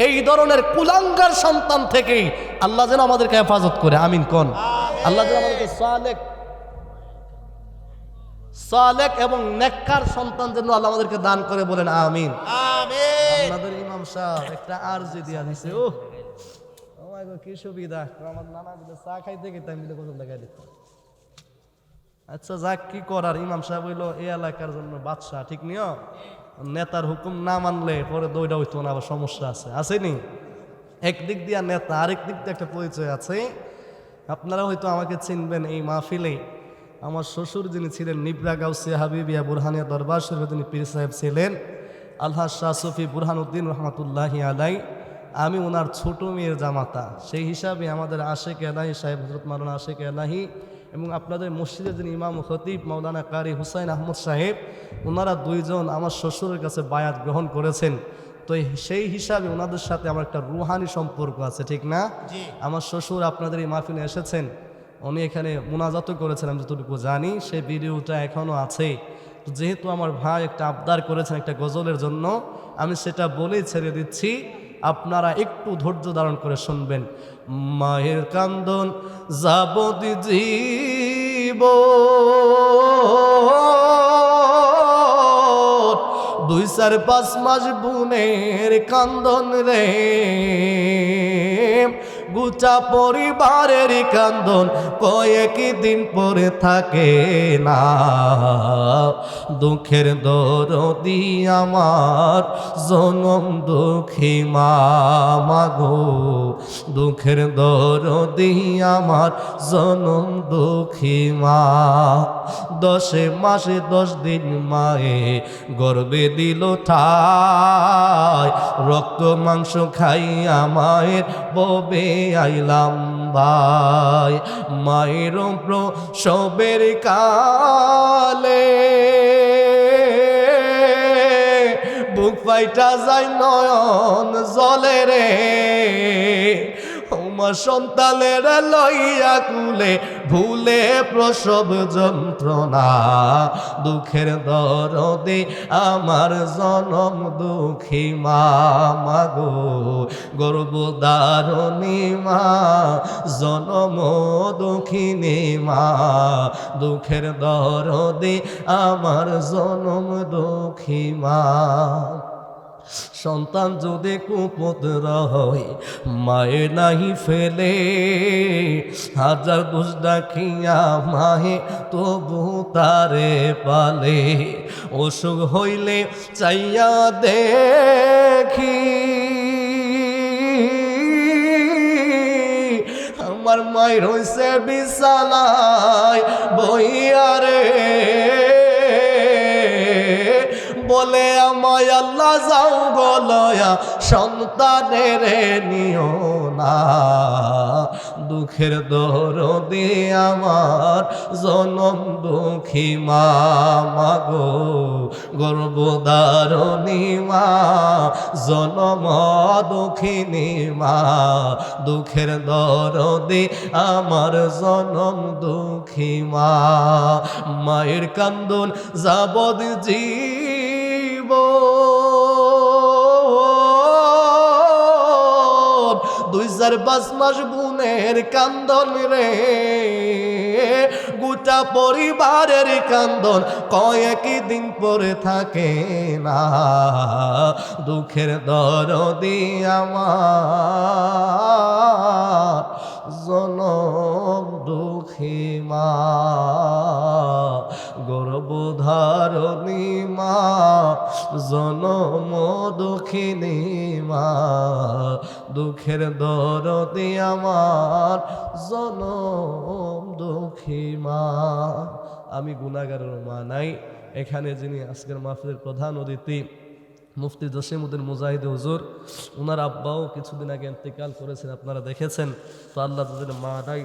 এই ধরনের কুলাঙ্গার সন্তান থেকে আল্লাহ যেন আমাদেরকে হেফাজত করে। আমিন কোন? আল্লাহ যেন আমাদেরকে সালেক এবং নেককার সন্তান যেন আল্লাহ আমাদেরকে দান করে। বলেন আমিন। আপনাদের ইমাম সাহেব একটা আরজি দিয়া দিছে। ও গো কি সুবিধা, আমার নানা দিলে চা খাইতে খেতে আমি গোসল দেখাই দিত। আচ্ছা যাক, কি করার, ইমাম সাহেব হইলো এই এলাকার জন্য বাদশাহ, ঠিক নিও, নেতার হুকুম না মানলে পরে দইটা হইতো না, আবার সমস্যা আছে, আসেনি? একদিক দিয়া নেতা, আরেক দিক দিয়ে একটা পরিচয় আছে। আপনারা হয়তো আমাকে চিনবেন, এই মাহফিলে আমার শ্বশুর যিনি ছিলেন নিবরা গাউসিয়া হাবিবিয়া বুরহানিয়া দরবার শরীফে তিনি পীর সাহেব ছিলেন, আলহাজ শাহ সফি বুরহানুদ্দিন রহমতুল্লাহি আলাই। আমি ওনার ছোট মেয়ের জামাতা, সেই হিসাবে আমাদের আশেক এলাহি সাহেব হজরত মাওলানা আশেক এলাহি এবং আপনাদের মসজিদের যিনি ইমাম খতিব মাওলানা কারি হুসাইন আহমদ সাহেব, ওনারা দুইজন আমার শ্বশুরের কাছে বায়াত গ্রহণ করেছেন। তো সেই হিসাবে ওনাদের সাথে আমার একটা রুহানি সম্পর্ক আছে, ঠিক না? আমার শ্বশুর আপনাদের এই মাহফিলে এসেছেন, উনি এখানে মুনাজাত করেছেন, আমি যতটুকু জানি সেই ভিডিওটা এখনও আছে। তো যেহেতু আমার ভাই একটা আবদার করেছেন একটা গজলের জন্য, আমি সেটা বলেই ছেড়ে দিচ্ছি, আপনারা একটু ধৈর্য ধারণ করে শুনবেন। মায়ের কান্দন যাবতি জীব, 2-4-5 মাস বুনের কান্দন রে, গোটা পরিবারের কান্দন কয়েক দিন পরে থাকে না। দুঃখের দরদি আমার জনম দুঃখী মা মাগো, দুঃখের দরদি আমার জনম দুঃখী মা। 10 মাসে 10 দিন মায়ে গর্বে দিল ঠাই, রক্ত মাংস খাইয়া মায়ের ববে আইলাম ভাই। মায়ের প্রসবের কালে বুক ফাইটা যায় নয়ন জলে রে, আমার সন্তানের লইয়া কুলে ভুলে প্রসব যন্ত্রণা। দুঃখের দরদে আমার জনম দুঃখী মা মাগো, গর্ভধারণী মা জনম দুঃখিনী মা। দুঃখের দরদে আমার জনম দুঃখী মা। সন্তান যদি কুপুত্র হয় মায়ে নাহি ফেলে, 1000 দোষ ডাকিয়া মাহে তবু তারে পালে। অসুখ হইলে চাইয়া দেখি আমার মায়ের হইছে বিছানায় বইয়া রে, বলে আমায় আল্লাহ যাও গলয়া সন্তানের নিও না। দুঃখের দরদে আমার জনম দুঃখী মা মাগো, গর্ভধারণী মা জনম দুঃখিনী মা। দুঃখের দরদে আমার জনম দুঃখী মা। মায়ের কান্দন যাবদ জীব, 2-4-5 মাস বুনের কান্দন রে, গোটা পরিবারের কান্দন কয়েক দিন পরে থাকে না। দুঃখের দরদি আমার জনম দুঃখী মা, গর্ভধারণী মা জনম দুঃখিনী মা। দুঃখের দরদি আমার জনম দুঃখী মা। আমি গুনাহগারের মা নাই। এখানে যিনি আজকের মাহফিলের প্রধান অতিথি মুফতি জসিমউদ্দিন মুজাহিদ হুজুর, ওনার আব্বাও কিছুদিন আগে ইন্তেকাল করেছেন, আপনারা দেখেছেন। তো আল্লাহ যাদের মা নাই,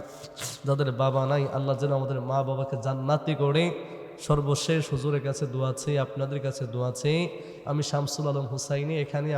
যাদের বাবা নাই, আল্লাহ যেন আমাদের মা বাবাকে জান্নাতি করে। সর্বশেষ হুজুরের কাছে দোয়া চাই, আপনাদের কাছে দোয়া চাই। আমি শামসুল আলম হুসাইনি, এখানে